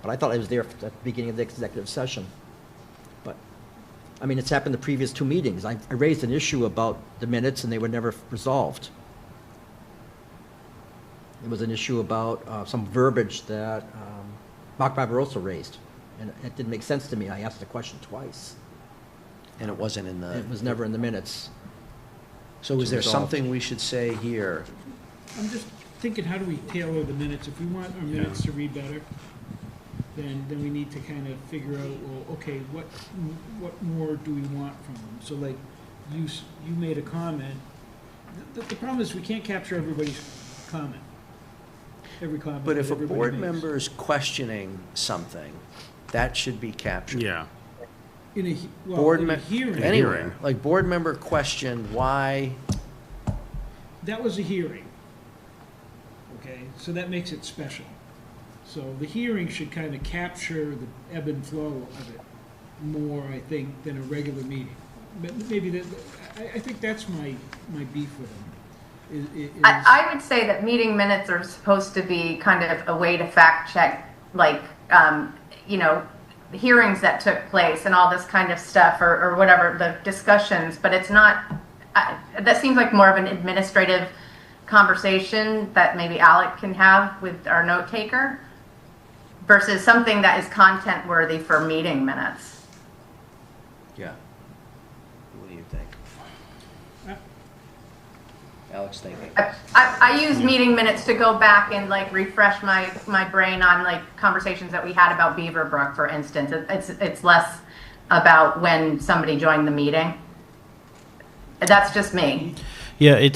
but I thought I was there at the beginning of the executive session. But, I mean, it's happened the previous two meetings. I raised an issue about the minutes, and they were never resolved. There was an issue about some verbiage that Mark Barbarossa raised, and it didn't make sense to me. I asked the question twice. And it wasn't in the... It was never in the minutes. So is there resolved. something we should say here? I'm just thinking, how do we tailor the minutes? If we want our minutes to read better, then we need to kind of figure out, well, okay, what more do we want from them? So like, you made a comment. The problem is we can't capture everybody's comment. Every comment. But if that a everybody board makes. member is questioning something, that should be captured. Yeah. In a, Board in a me- hearing. Anywhere, Hearing. like board member questioned why, That was a hearing. Okay, so that makes it special. So the hearing should kind of capture the ebb and flow of it more, I think, than a regular meeting. But maybe that, I think that's my beef with them. I would say that meeting minutes are supposed to be kind of a way to fact check, like, hearings that took place and all this kind of stuff, or whatever, the discussions, but it's not, that seems like more of an administrative conversation that maybe Alec can have with our note taker versus something that is content worthy for meeting minutes. yeah. What do you think? Alex thinking. I use meeting minutes to go back and like refresh my brain on like conversations that we had about Beaverbrook, for instance. It's less about when somebody joined the meeting. That's just me. Yeah,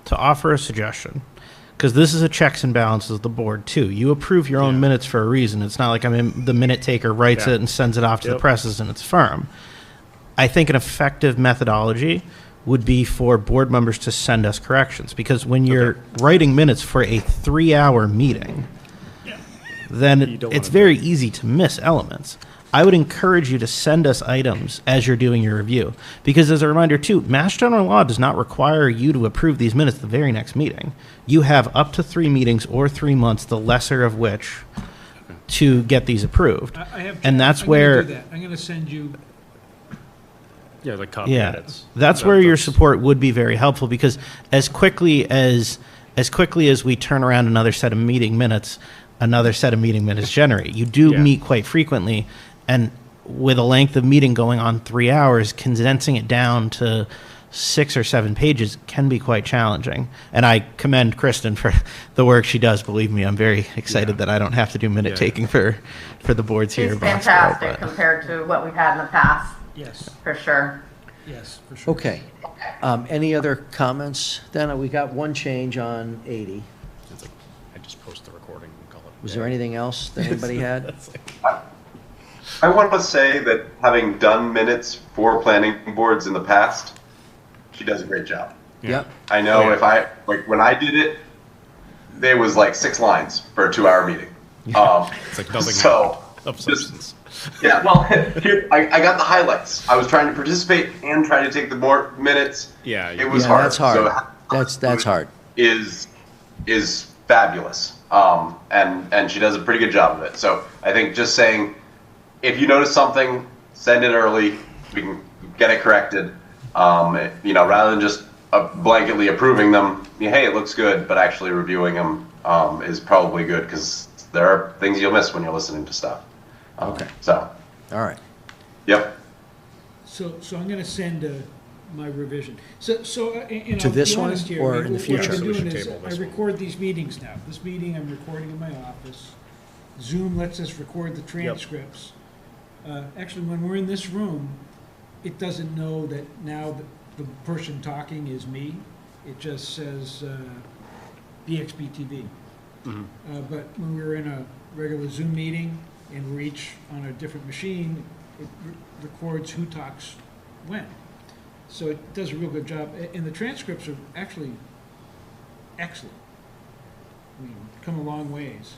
to offer a suggestion, because this is a checks and balances of the board too. You approve your own minutes for a reason. It's not like the minute taker writes it and sends it off to the presses and it's firm. I think an effective methodology would be for board members to send us corrections, because when you're writing minutes for a 3-hour meeting, then You don't it's wanna very easy to miss elements. I would encourage you to send us items as you're doing your review. Because as a reminder too, Mass General Law does not require you to approve these minutes the very next meeting. You have up to 3 meetings or 3 months, the lesser of which, to get these approved. I have. And that's I'm gonna where- do that. I'm gonna send you, Yeah, like copy Yeah, edits. that's where your support would be very helpful, because as quickly as we turn around another set of meeting minutes generate. You do Yeah. meet quite frequently, and with a length of meeting going on 3 hours, condensing it down to 6 or 7 pages can be quite challenging. And I commend Kristen for the work she does. Believe me, I'm very excited that I don't have to do minute taking for the boards here. She's in Boxborough, fantastic but- compared to what we've had in the past, yes, for sure. yes, for sure. Okay. Any other comments? Then we got one change on 80. I just post the recording and call it. Was there anything else that anybody had? I want to say that having done minutes for planning boards in the past, she does a great job. Yep. I know Yeah. if I, like, when I did it, there was like 6 lines for a 2-hour meeting. It's like nothing So, of just- substance. yeah, well, here, I got the highlights. I was trying to participate and trying to take the more minutes. Yeah, It was Yeah, hard. that's hard. So That's hard. is fabulous. And she does a pretty good job of it. So I think just saying, if you notice something, send it early. We can get it corrected. Rather than just blanketly approving them. Hey, it looks good, but actually reviewing them is probably good, because there are things you'll miss when you're listening to stuff. Okay. So, All right. yep. So I'm gonna send my revision. So, and To I'll this be one, honest here, or I mean, in the what future? I've So we been doing should is, table I this one. record these meetings now. This meeting I'm recording in my office. Zoom lets us record the transcripts. Actually, when we're in this room, it doesn't know that now the person talking is me. It just says BXB-TV. But when we're in a regular Zoom meeting and we're each on a different machine, it records who talks when. So it does a real good job, and the transcripts are actually excellent. I mean, come a long ways.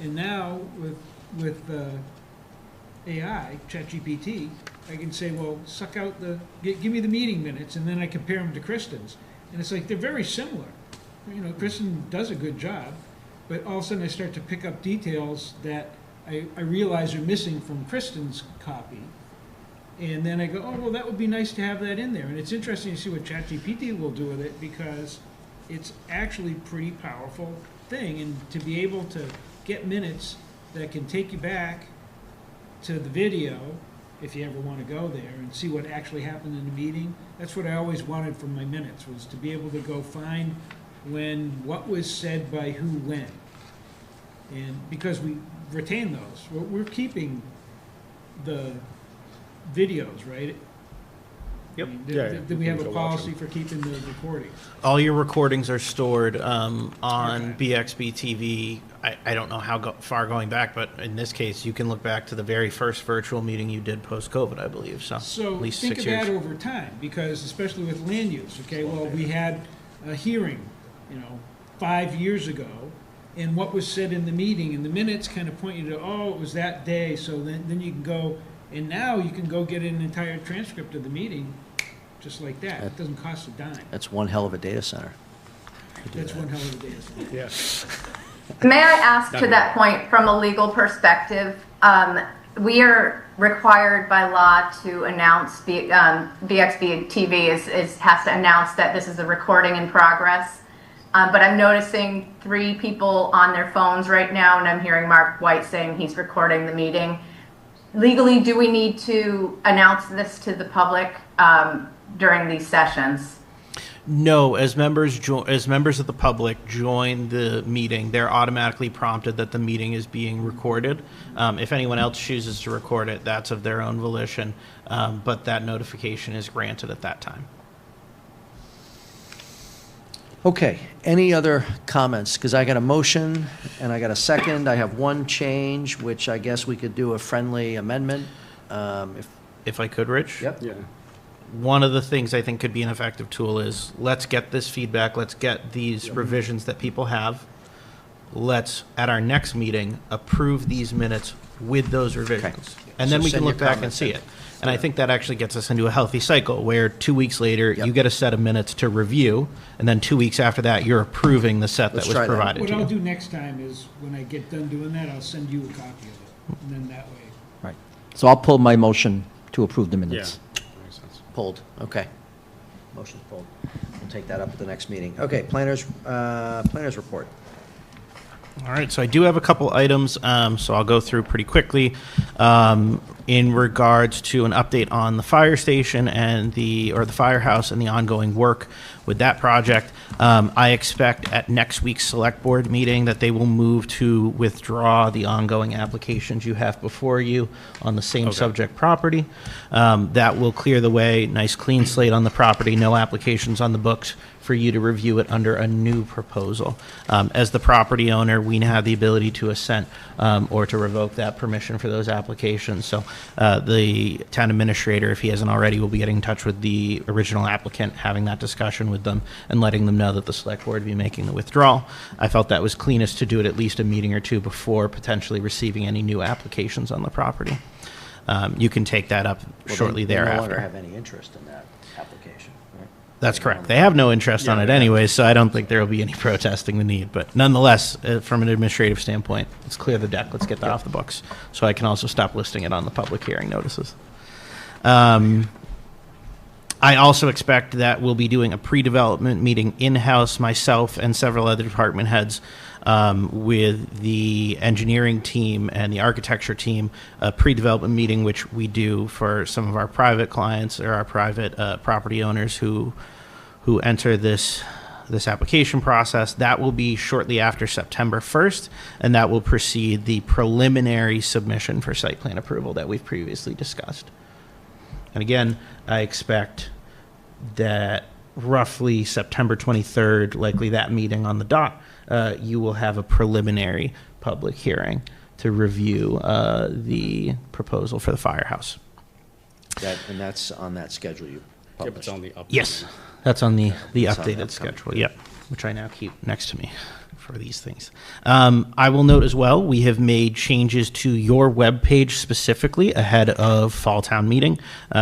And now with AI, ChatGPT, I can say, well, suck out give me the meeting minutes, and then I compare them to Kristen's. And it's like, they're very similar. Kristen does a good job, but all of a sudden I start to pick up details that I realize are missing from Kristen's copy. And then I go, oh, well, that would be nice to have that in there. And it's interesting to see what ChatGPT will do with it, because it's actually a pretty powerful thing. And to be able to get minutes that can take you back to the video, if you ever want to go there and see what actually happened in the meeting, that's what I always wanted from my minutes, was to be able to go find what was said by who when. And because we retain those, we're keeping the videos, right? Yep. I mean, Yeah, do we have a go watch policy them. for keeping the recordings? All your recordings are stored on Okay. BXB-TV. I don't know how far going back, but in this case, you can look back to the very first virtual meeting you did post-COVID, I believe, so So at least think 6 of years. that over time, because especially with land use, okay, well, we had a hearing, 5 years ago, and what was said in the meeting, and the minutes kind of point you to, oh, it was that day, so then you can go, and now you can go get an entire transcript of the meeting, just like that. It doesn't cost a dime. That's one hell of a data center. That's one hell of a data. Yeah. May I ask to that point, from a legal perspective, we are required by law to announce, BXB-TV has to announce that this is a recording in progress. But I'm noticing 3 people on their phones right now, and I'm hearing Mark White saying he's recording the meeting. Legally, do we need to announce this to the public during these sessions? No, as members of the public join the meeting, they're automatically prompted that the meeting is being recorded. If anyone else chooses to record it, that's of their own volition, but that notification is granted at that time. Okay, any other comments? Because I got a motion and I got a second. I have one change, which I guess we could do a friendly amendment. If I could, Rich? Yep. Yeah. One of the things I think could be an effective tool is, let's get this feedback, let's get these revisions that people have. Let's, at our next meeting, approve these minutes with those revisions. And So then we send can your look back and comments see in. it. And I think that actually gets us into a healthy cycle where 2 weeks later, Yep. you get a set of minutes to review, and then 2 weeks after that, you're approving the set that Let's was try that. provided What to I'll you. do next time is, when I get done doing that, I'll send you a copy of it, and then that way. Right. So I'll pull my motion to approve the Yeah, minutes. makes sense. Pulled, okay. Motion's pulled. We'll take that up at the next meeting. Okay, planners report. All right, so I do have a couple items, so I'll go through pretty quickly. In regards to an update on the fire station and the firehouse and the ongoing work with that project, I expect at next week's select board meeting that they will move to withdraw the ongoing applications you have before you on the same subject property. That will clear the way, nice clean slate on the property, no applications on the books for you to review it under a new proposal. As the property owner, we now have the ability to assent or to revoke that permission for those applications. So the town administrator, if he hasn't already, will be getting in touch with the original applicant, having that discussion with them, and letting them know that the select board will be making the withdrawal. I felt that was cleanest to do it at least a meeting or two before potentially receiving any new applications on the property. You can take that up shortly They no longer thereafter. have any interest in that application, right? That's correct. They have no interest on it anyway, so I don't think there will be any protesting the need. But nonetheless, from an administrative standpoint, let's clear the deck. Let's get that off the books. So I can also stop listing it on the public hearing notices. I also expect that we'll be doing a pre-development meeting in-house, myself and several other department heads, with the engineering team and the architecture team, a pre-development meeting which we do for some of our private clients or our private property owners who enter this application process. That will be shortly after September 1st, and that will precede the preliminary submission for site plan approval that we've previously discussed. And again, I expect that roughly September 23rd, likely that meeting on the dot, you will have a preliminary public hearing to review the proposal for the firehouse. And that's on that schedule you Yep, published? it's on the update. Yes, that's on the It's on the updated upcoming. schedule, yep, which I now keep next to me for these things. I will note as well, we have made changes to your webpage specifically ahead of Fall Town Meeting.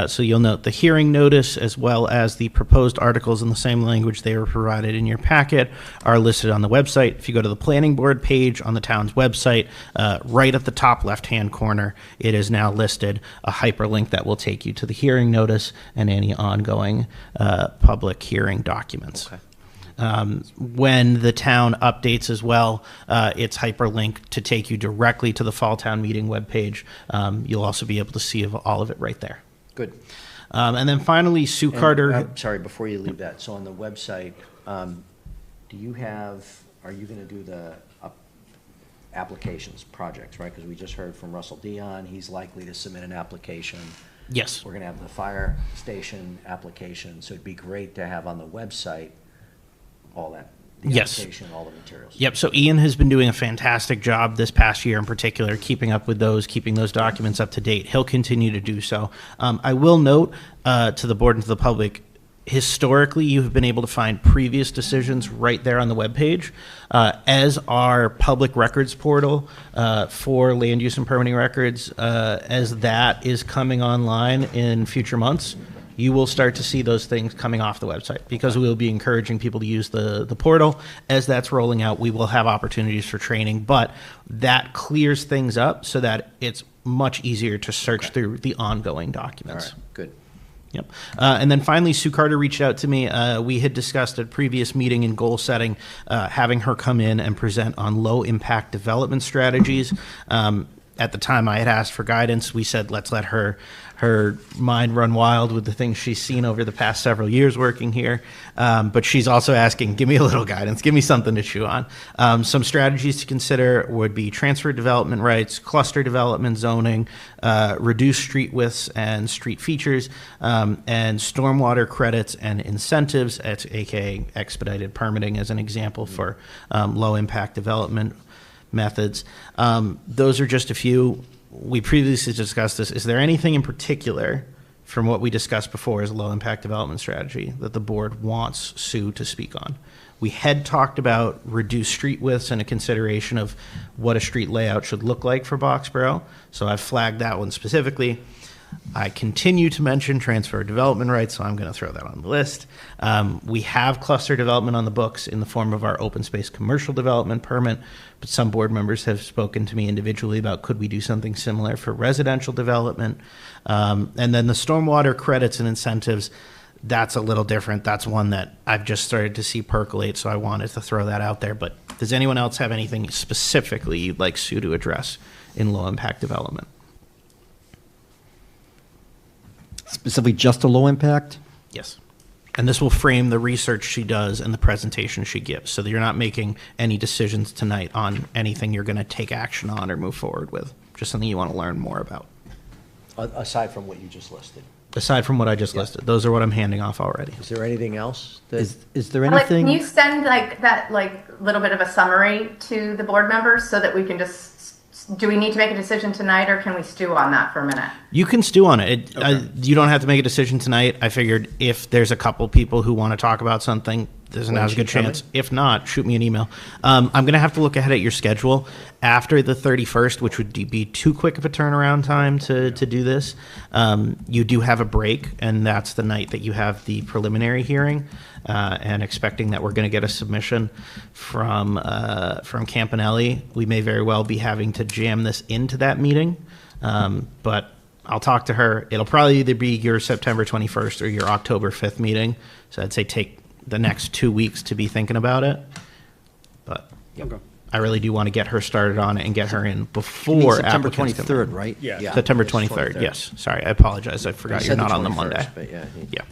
So you'll note the hearing notice as well as the proposed articles in the same language they were provided in your packet are listed on the website. If you go to the planning board page on the town's website, right at the top left-hand corner, it is now listed a hyperlink that will take you to the hearing notice and any ongoing public hearing documents. Okay. When the town updates as well, it's hyperlinked to take you directly to the Fall Town Meeting webpage. You'll also be able to see all of it right there. Good. And then finally, Sue Carter. I'm sorry, before you leave that, so on the website, are you going to do the applications, projects, right? Because we just heard from Russell Dion, he's likely to submit an application. Yes. We're going to have the fire station application, so it'd be great to have on the website all that, the Yes. application, all the materials. Yep. So Ian has been doing a fantastic job this past year in particular, keeping up with those, keeping those documents up to date. He'll continue to do so. I will note to the board and to the public, historically, you have been able to find previous decisions right there on the webpage. As our public records portal for land use and permitting records, as that is coming online in future months, you will start to see those things coming off the website because we'll be encouraging people to use the portal. As that's rolling out, we will have opportunities for training, but that clears things up so that it's much easier to search through the ongoing All documents. right, good. Yep. And then finally, Sue Carter reached out to me. We had discussed at a previous meeting in goal setting, having her come in and present on low impact development strategies. At the time I had asked for guidance, we said, let's let her mind run wild with the things she's seen over the past several years working here. But she's also asking, give me a little guidance, give me something to chew on. Some strategies to consider would be transfer development rights, cluster development zoning, reduced street widths and street features, and stormwater credits and incentives, aka expedited permitting as an example for low impact development methods. Those are just a few. We previously discussed this. Is there anything in particular from what we discussed before, is a low-impact development strategy that the board wants Sue to speak on. We had talked about reduced street widths and a consideration of what a street layout should look like for Boxborough, so I've flagged that one specifically. I continue to mention transfer of development rights, so I'm going to throw that on the list. We have cluster development on the books in the form of our open space commercial development permit, but some board members have spoken to me individually about could we do something similar for residential development. And then the stormwater credits and incentives, that's a little different. That's one that I've just started to see percolate, so I wanted to throw that out there. But does anyone else have anything specifically you'd like Sue to address in low-impact development? Specifically just a low impact? Yes. And this will frame the research she does and the presentation she gives, so that you're not making any decisions tonight on anything you're going to take action on or move forward with, just something you want to learn more about. Aside from what you just listed. Aside from what I just listed, those are what I'm handing off already. Is there anything else? That, Is there Like, anything? can you send like that, like little bit of a summary to the board members so that we can just, do we need to make a decision tonight or can we stew on that for a minute? You can stew on it. You don't have to make a decision tonight. I figured if there's a couple people who want to talk about something, there's a good chance. If not, shoot me an email. I'm going to have to look ahead at your schedule after the 31st, which would be too quick of a turnaround time to do this. You do have a break, and that's the night that you have the preliminary hearing, and expecting that we're going to get a submission from Campanelli. We may very well be having to jam this into that meeting, but I'll talk to her. It'll probably either be your September 21st or your October 5th meeting. So I'd say take the next 2 weeks to be thinking about it. But I really do want to get her started on it and get her in You mean before September applicants come 23rd, in. right? Yeah. September It's 23rd, 23rd. yes. Sorry, I apologize. I forgot You you're said not the on the 21st, Monday. But yeah. Yeah.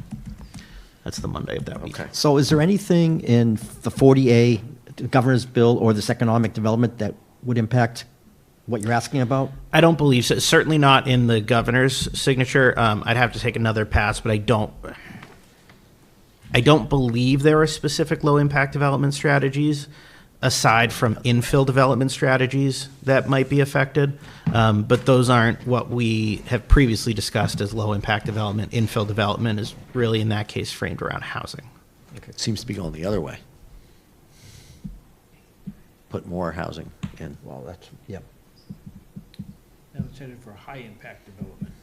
That's the Monday of that week. Okay. So is there anything in the 40A, the governor's bill, or this economic development that would impact what you're asking about? I don't believe so. Certainly not in the governor's signature. I'd have to take another pass, but I don't believe there are specific low-impact development strategies aside from infill development strategies that might be affected. But those aren't what we have previously discussed as low-impact development. Infill development is really, in that case, framed around housing. It seems to be going the other way. Put more housing in. Well, that's, yep. Now it's headed for a high-impact development.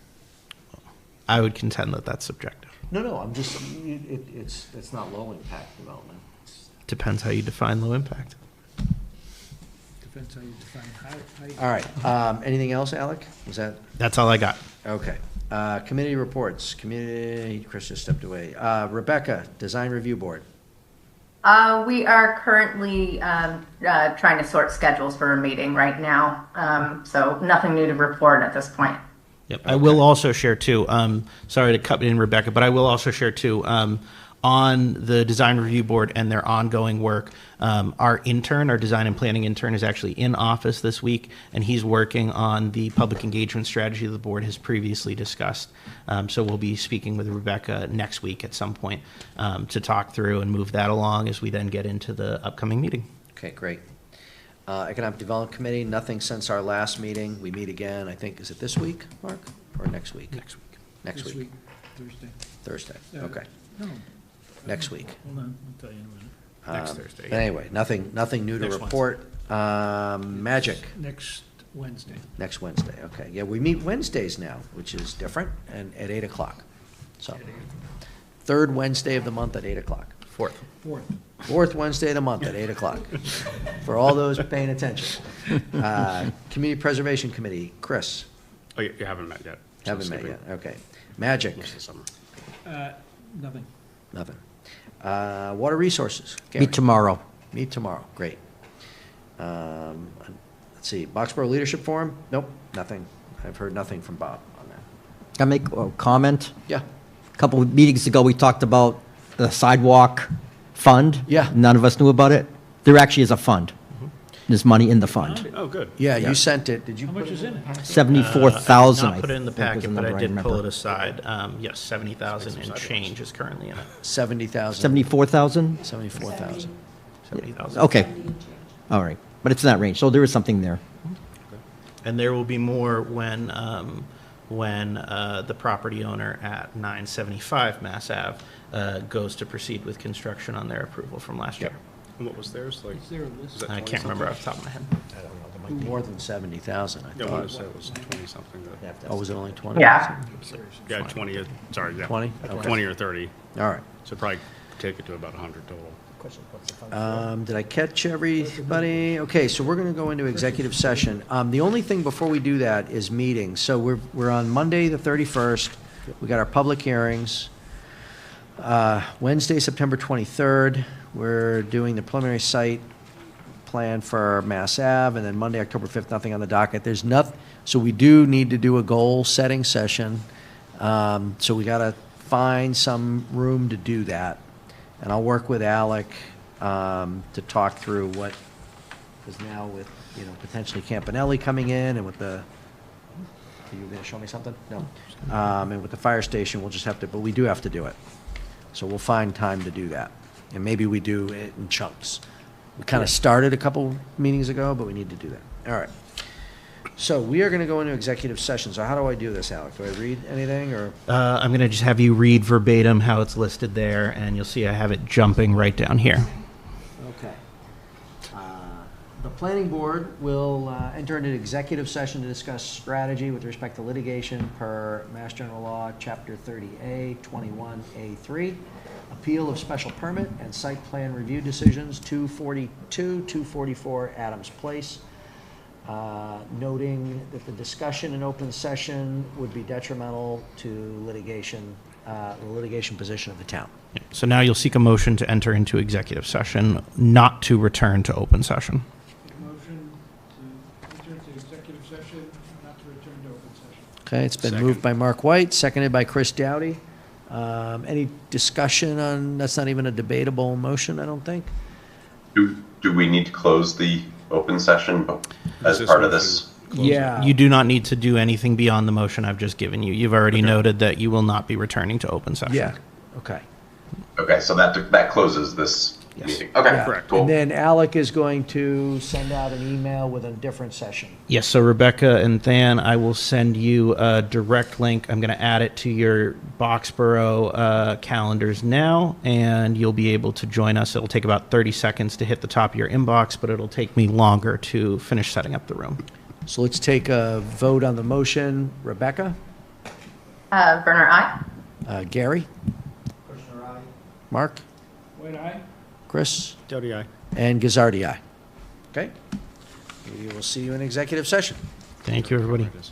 I would contend that that's subjective. No, I'm just, it's not low impact development. Depends how you define low impact. Depends how you define high. All right, anything else, Alec? Was that, That's all I got. okay. Committee reports, Chris just stepped away. Rebecca, Design Review Board. We are currently trying to sort schedules for a meeting right now, so nothing new to report at this point. Yep. I will also share too, sorry to cut in, Rebecca, but I will also share too, on the design review board and their ongoing work, our design and planning intern is actually in office this week, and he's working on the public engagement strategy the board has previously discussed. So we'll be speaking with Rebecca next week at some point to talk through and move that along as we then get into the upcoming meeting. Okay, great. Economic Development Committee, nothing since our last meeting. We meet again, I think, is it this week, Mark, or next week? Next week. Next This week. Thursday. Thursday, okay. No. Next week. Hold on, I'll tell you in a minute. Next Thursday. But anyway, nothing new to Next report. Magic, Next Wednesday. next Wednesday, okay. Yeah, we meet Wednesdays now, which is different, and at 8 o'clock. So, third Wednesday of the month at 8 o'clock. Fourth. Fourth Wednesday of the month at 8 o'clock, for all those paying attention. Community Preservation Committee, Chris, Oh, you haven't met yet. So haven't met skipping yet, okay. Magic, Most of the summer. Nothing. nothing. Water Resources, Gary. Meet tomorrow. Meet tomorrow, great. Let's see, Boxborough Leadership Forum, nope, nothing. I've heard nothing from Bob on that. Can I make a comment? Yeah, A couple of meetings ago, we talked about the sidewalk fund. Yeah. None of us knew about it. There actually is a fund. There's money in the fund. Oh, good. yeah, Yeah. you sent it, did you? How put much is in it? 74,000, Not put it in the packet, but I did remember. pull it aside. Yes, 70,000 and change is currently in it. 70,000. 74,000? 74,000. 70,000. Okay. All right. But it's in that range. So there is something there. And there will be more when when the property owner at 975 Mass Ave goes to proceed with construction on their approval from last year. And what was theirs, like? Is there a list? was that I 20 can't remember something? off the top of my head. I don't know, there might be. More than 70,000, I Yeah, what thought. was that, it was 20-something. Oh, was it only 20? Yeah. Yeah, 20, sorry, yeah. 20? Okay. 20 or 30, All right. so probably take it to about 100 total. Did I catch everybody? Okay, so we're going to go into executive session. The only thing before we do that is meetings. So we're on Monday, the 31st. We got our public hearings. Wednesday, September 23rd, we're doing the preliminary site plan for Mass Ave, and then Monday, October 5th, nothing on the docket. There's nothing, so we do need to do a goal-setting session. So we got to find some room to do that. And I'll work with Alec to talk through what, because now with, potentially Campanelli coming in and with the, are you going to show me something? No. And with the fire station, we'll just have to, but we do have to do it. So we'll find time to do that. And maybe we do it in chunks. We kind of started a couple meetings ago, but we need to do that. All right. So we are going to go into executive session. So how do I do this, Alec? Do I read anything or? I'm going to just have you read verbatim how it's listed there, and you'll see I have it jumping right down here. Okay. The planning board will enter into executive session to discuss strategy with respect to litigation per Mass General Law, Chapter 30A, 21A3, appeal of special permit and site plan review decisions, 242, 244 Adams Place. Noting that the discussion in open session would be detrimental to litigation, the litigation position of the town. So now you'll seek a motion to enter into executive session, not to return to open session. Motion to enter into executive session, not to return to open session. Okay, it's been Second. moved by Mark White, seconded by Chris Dowdy. Any discussion on, that's not even a debatable motion, I don't think? Do we need to close the open session as this part of motion this? Yeah. You do not need to do anything beyond the motion I've just given you. You've already noted that you will not be returning to open session. Yeah, okay. Okay, so that closes this Yes. meeting. Okay, Yeah. Correct. cool. And then Alec is going to send out an email with a different session. Yes, so Rebecca and Than, I will send you a direct link. I'm going to add it to your Boxborough calendars now, and you'll be able to join us. It'll take about 30 seconds to hit the top of your inbox, but it'll take me longer to finish setting up the room. So let's take a vote on the motion. Rebecca? Werner, aye. Gary? Mark? Wait, aye? Chris? Dowdy, aye. And Gazardi, aye. Okay? We will see you in executive session. Thank you, everybody. There it is.